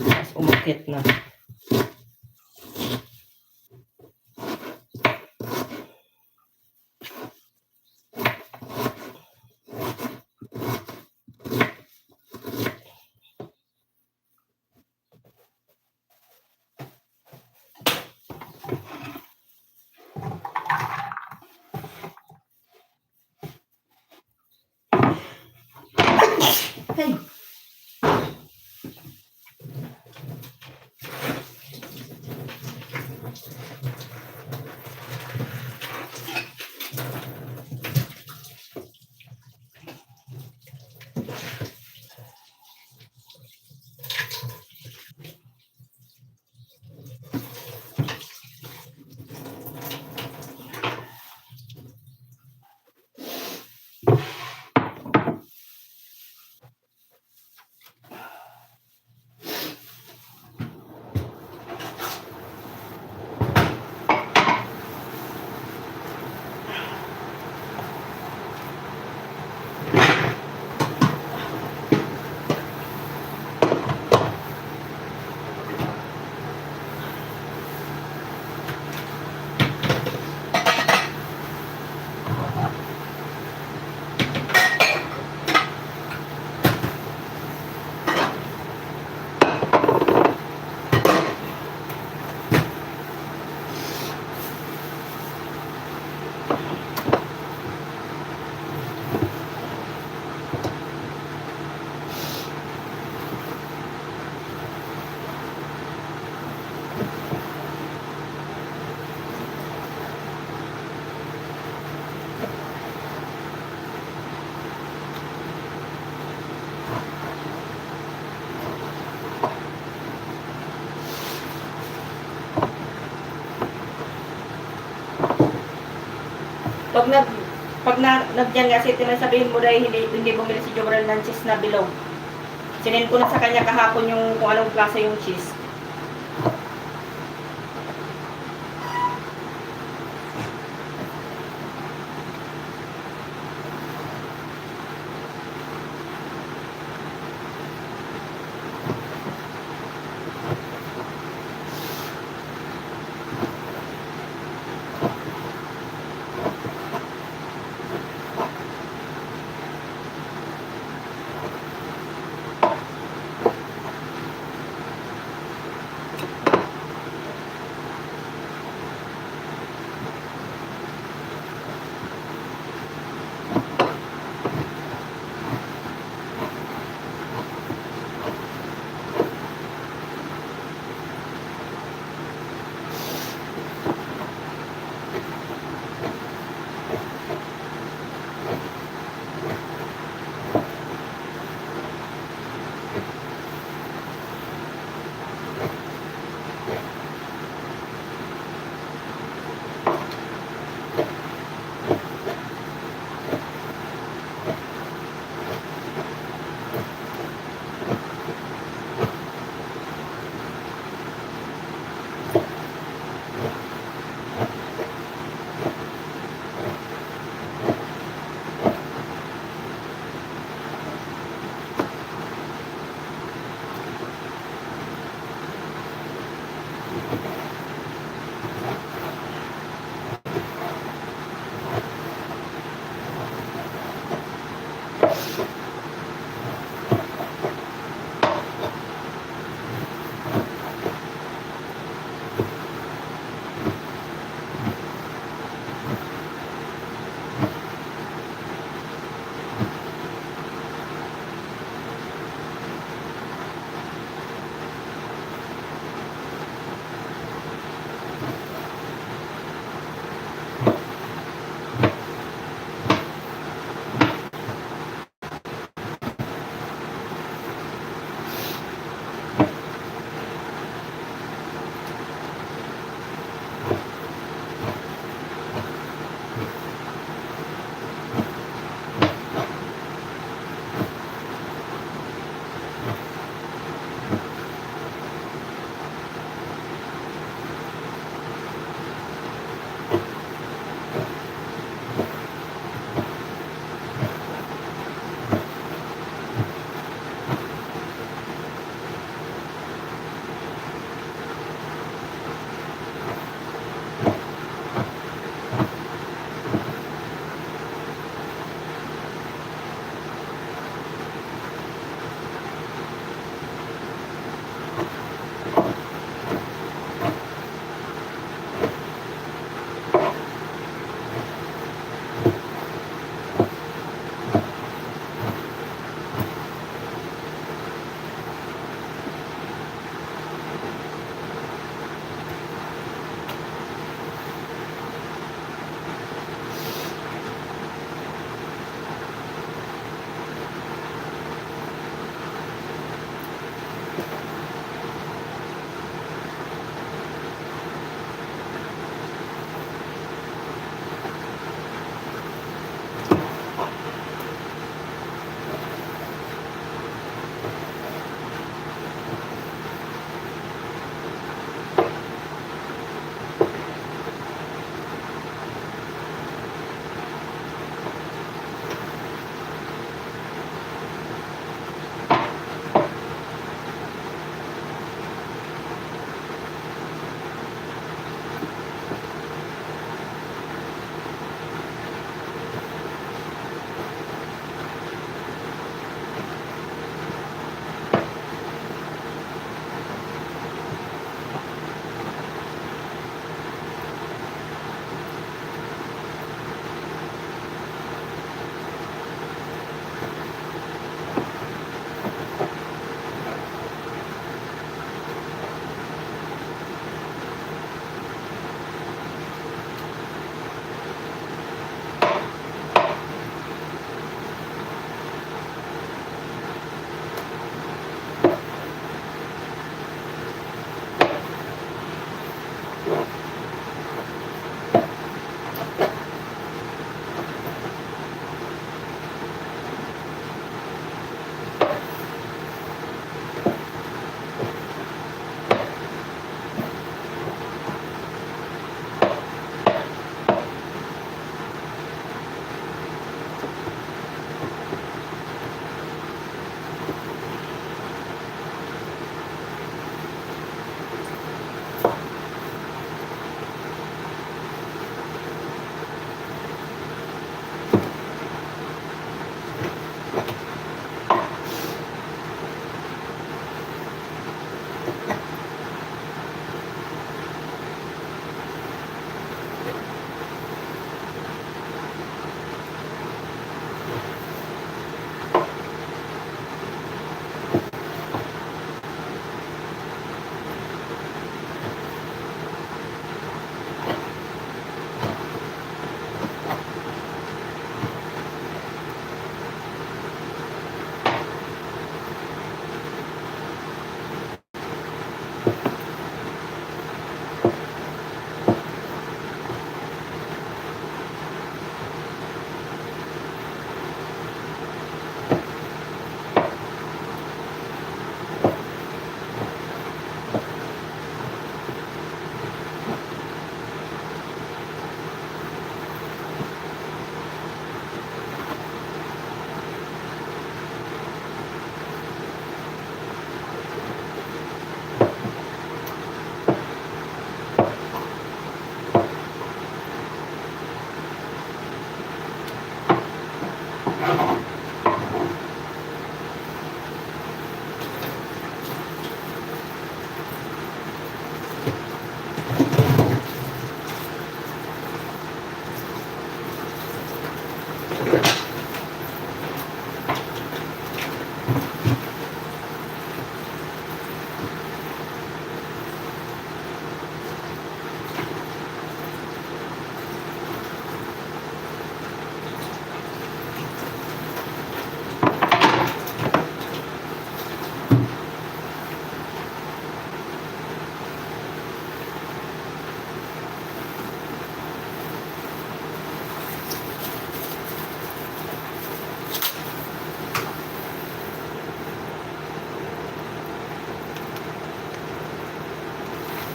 Tapos umakit na. Pag nagyan nga si Tina, sabihin mo dahil hindi bumili si Jobral ng cheese na bilog. Sinend ko na sa kanya kahapon yung kung anong klase yung cheese.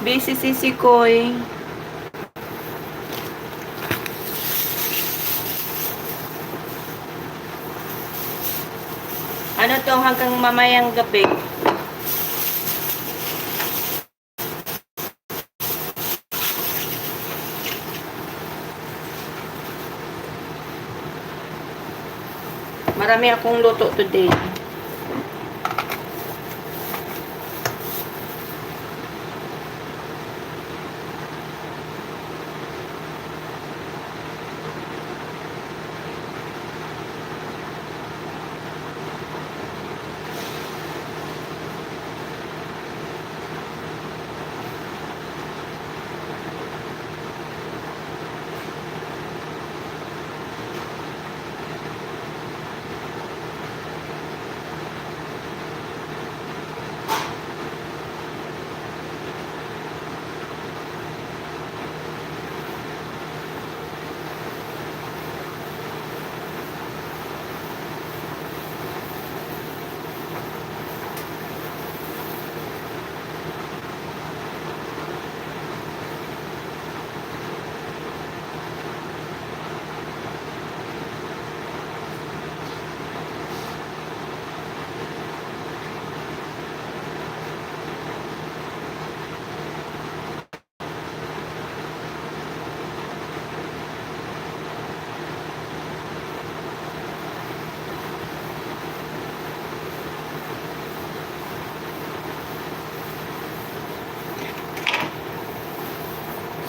Busy si Sikoy. Ano to hanggang mamayang gabi? Marami akong luto today.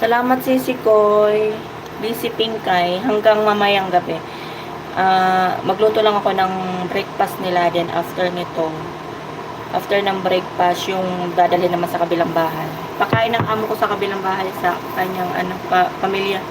Salamat Sisikoy. Busy Pinkay hanggang mamayang gabi. Magluto lang ako ng breakfast nila, then after nito, after ng breakfast, yung dadalhin naman sa kabilang bahay. Pakain ng amo ko sa kabilang bahay sa kanyang pamilya.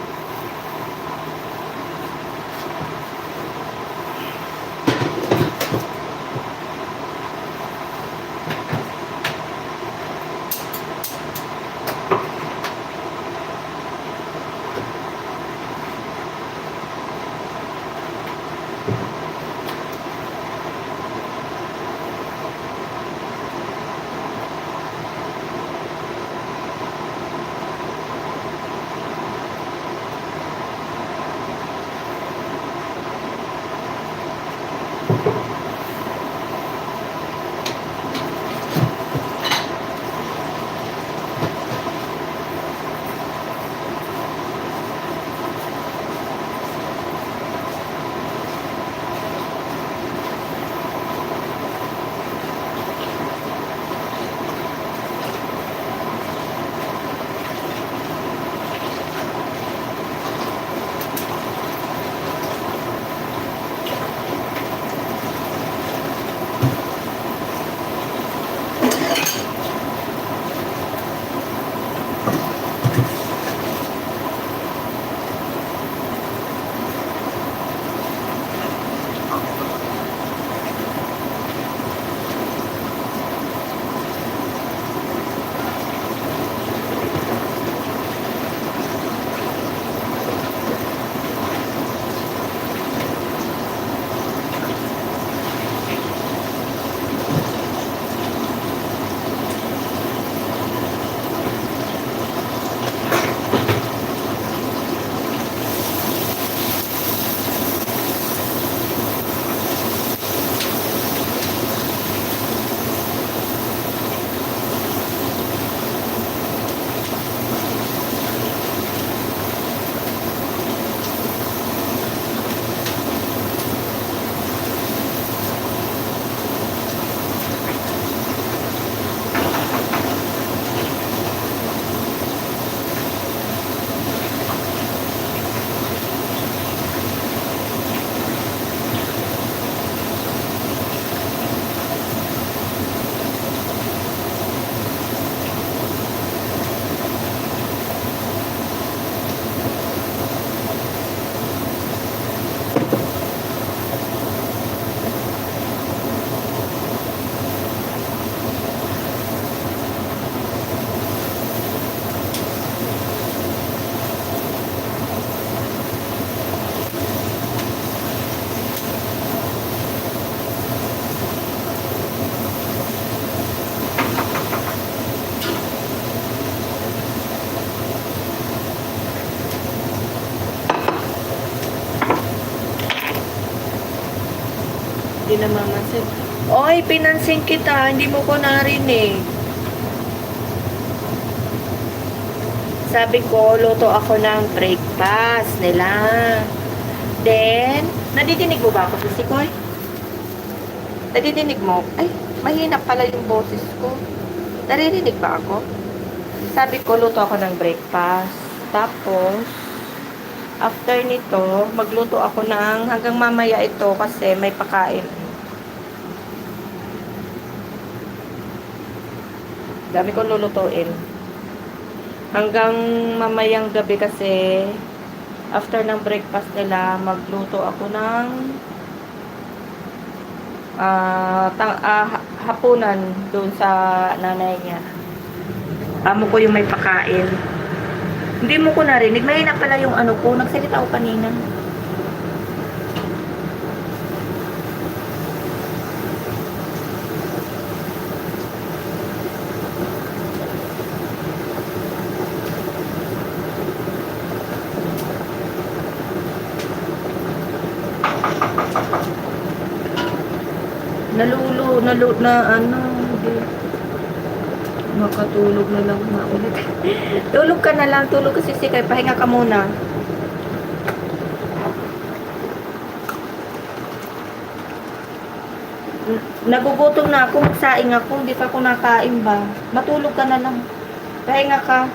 namamansin. Oy, pinansin kita, hindi mo ko narinig. Sabi ko, luto ako ng breakfast nila. Then, nadidinig mo ba ako, Sisikoy? Nadidinig mo? Ay, mahina pala yung boses ko. Naririnig ba ako? Sabi ko, luto ako ng breakfast. Tapos, after nito, magluto ako ng hanggang mamaya ito kasi may pakain. Dami kong lulutuin. Hanggang mamayang gabi kasi after ng breakfast nila, magluto ako ng hapunan doon sa nanay niya. Amo ko yung may pakain. Hindi mo ko narinig. Mahina pala yung ano ko. Nagsalita ako kanina. Hindi. Makatulog na lang na ulit. Tulog ka na lang. Tulog kasi si Kay. Pahinga ka muna. Nagugutom na ako. Magsaing ako. Hindi pa ako nakain ba. Matulog ka na lang. Pahinga ka.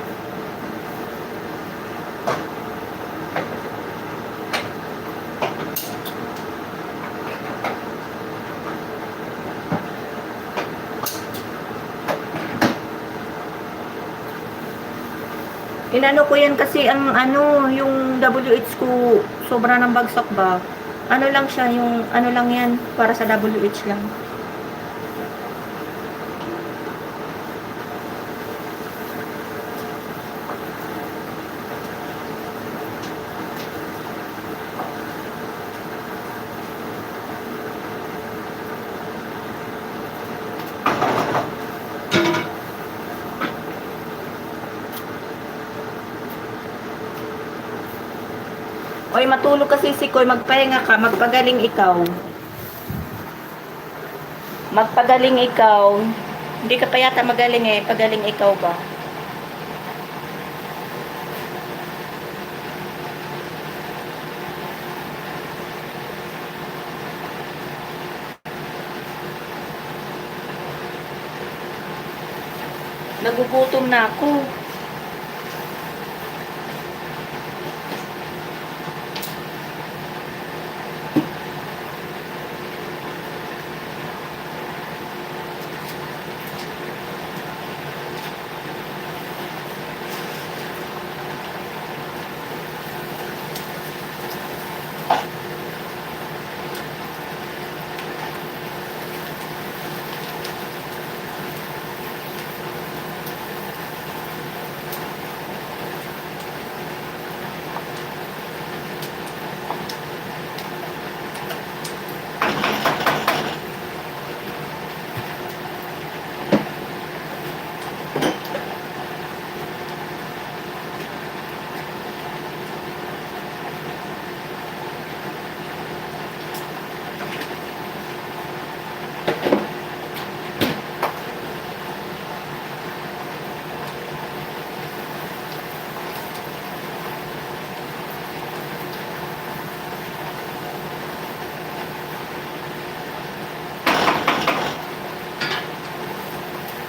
Inano ko yan kasi ang ano, yung WH ko, sobra ng bagsak ba? Ano lang siya, yung ano lang yan, para sa WH lang. Oy, matulog kasi si Koy, magpahinga ka, magpagaling ikaw. Magpagaling ikaw. Hindi ka pa yata magaling eh, pagaling ikaw ba? Nagugutom na ako.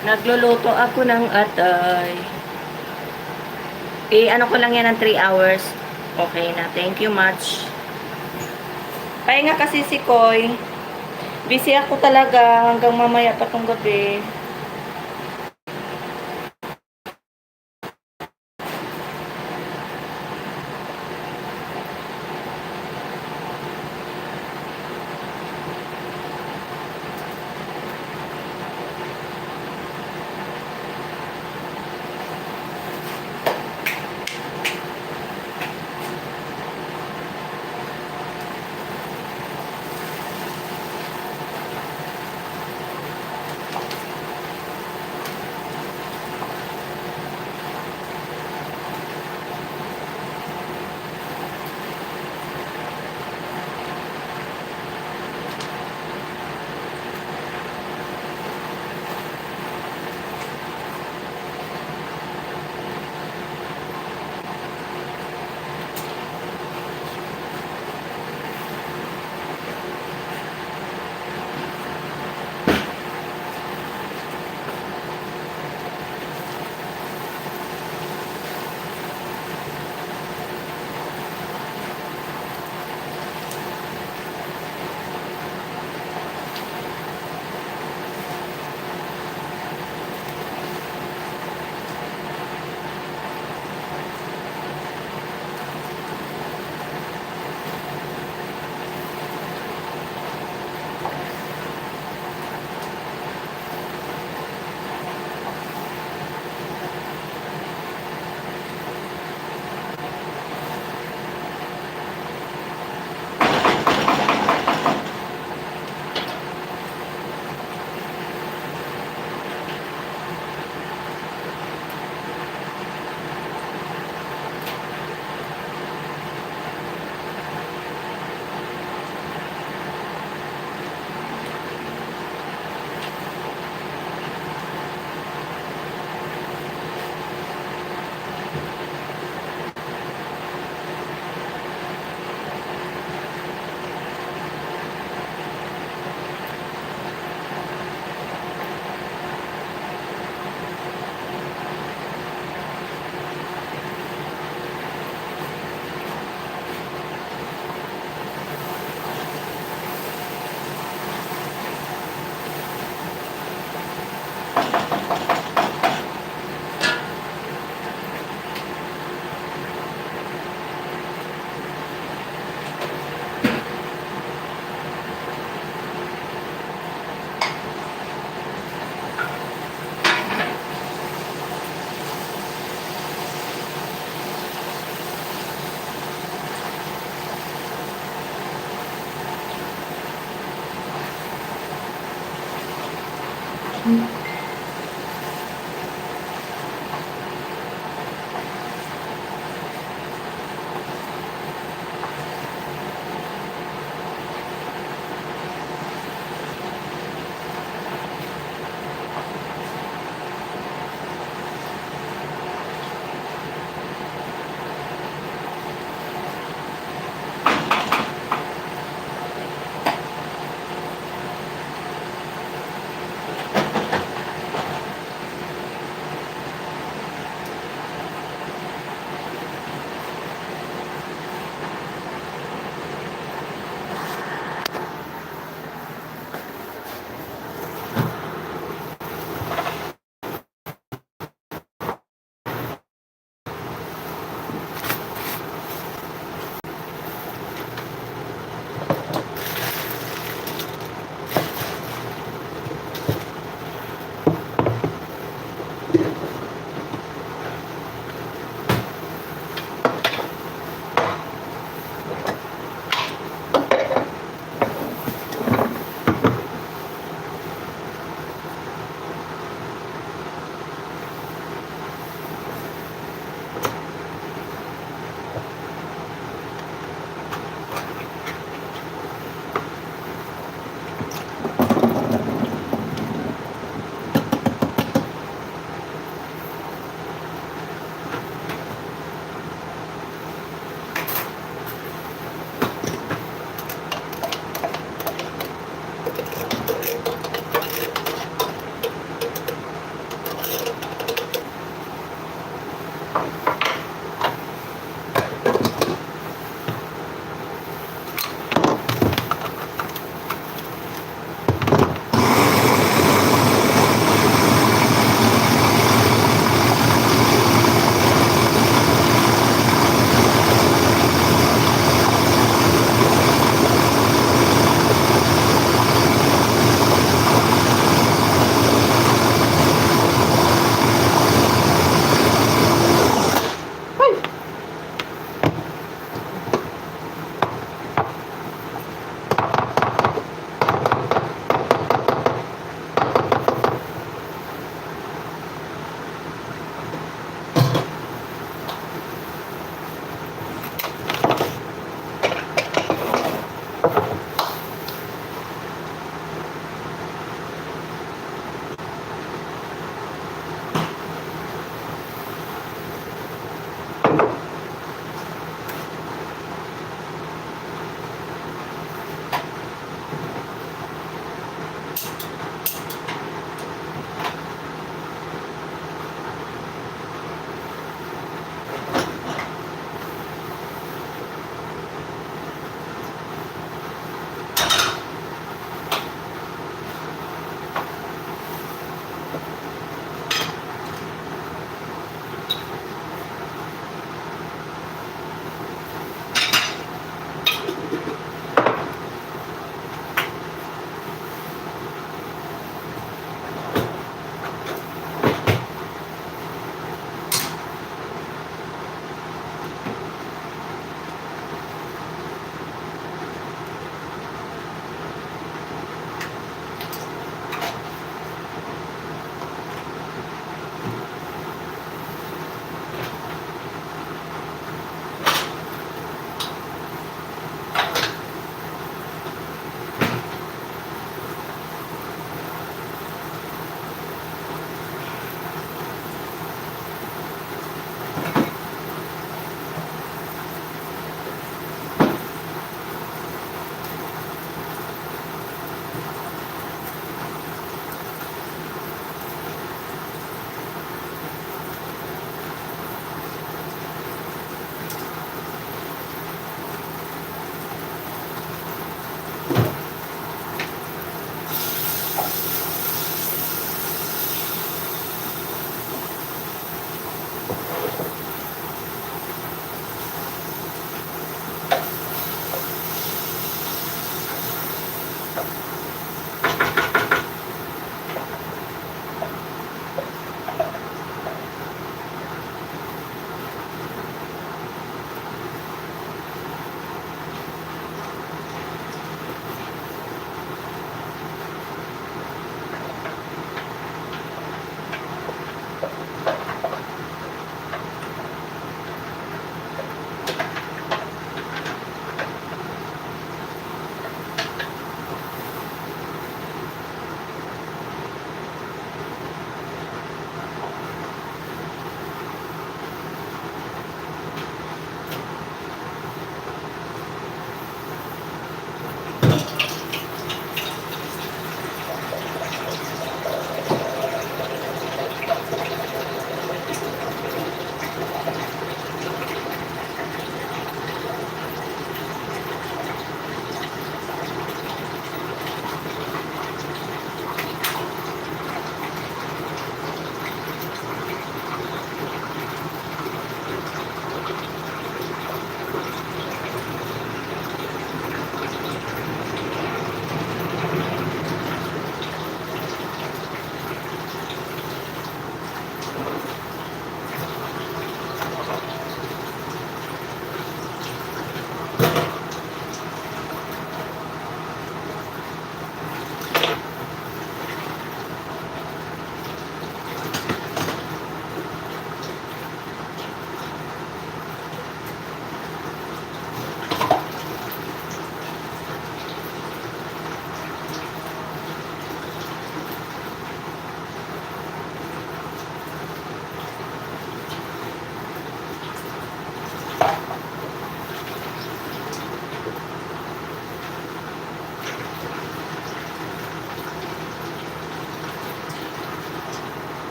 Nagluluto ako ng atay. Ano ko lang yan ng 3 hours. Okay na. Thank you much. Pahinga kasi si Koy. Busy ako talaga hanggang mamaya pa tong gabi.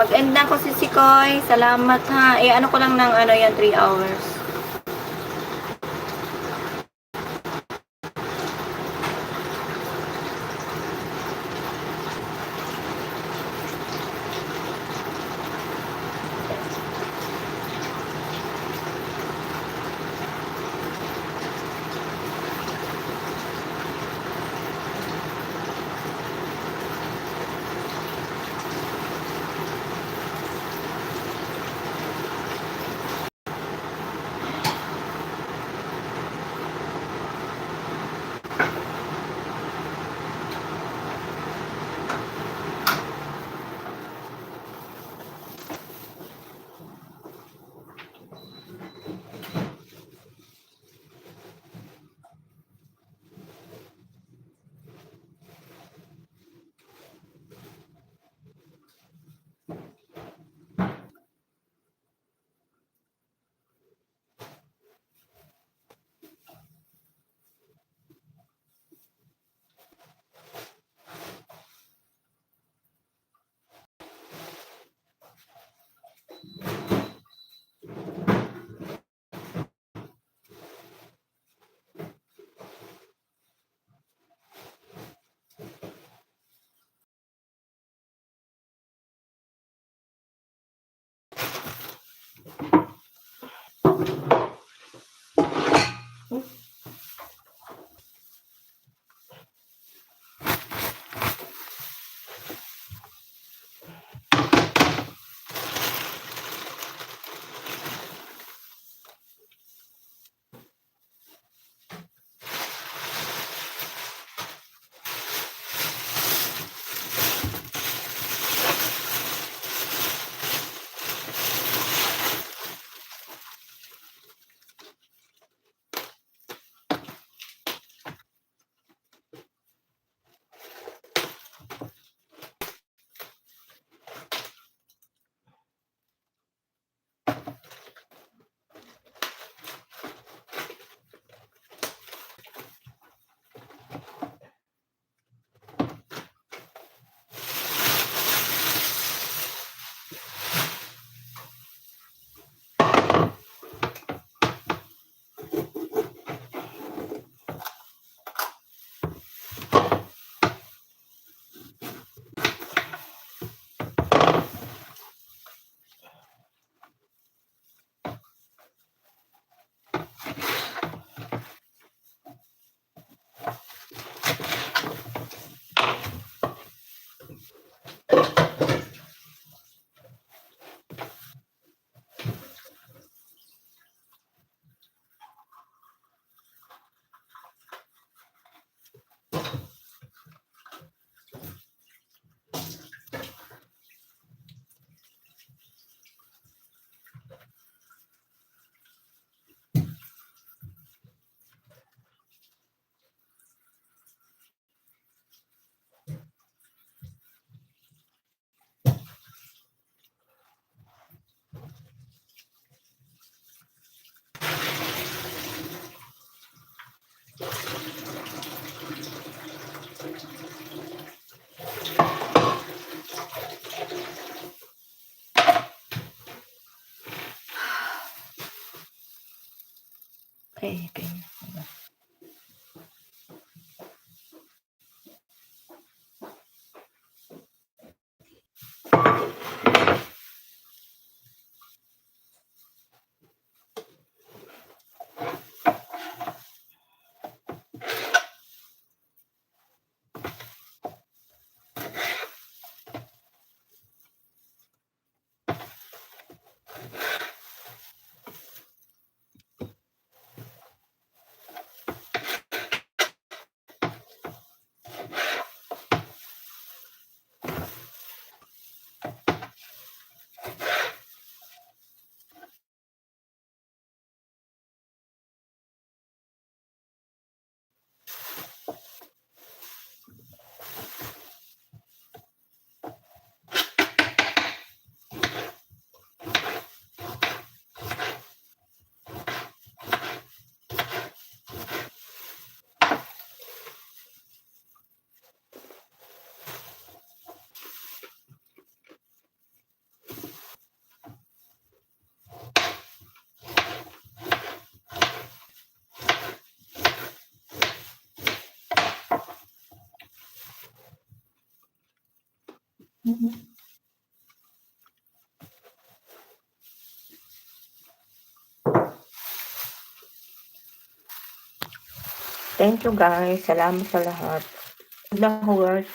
Mag-end na ako si Sikoy. Salamat ha. Eh, ano ko lang ng ano yan, 3 hours. Okay, okay. Thank you guys. Salamat sa lahat. Good luck, guys.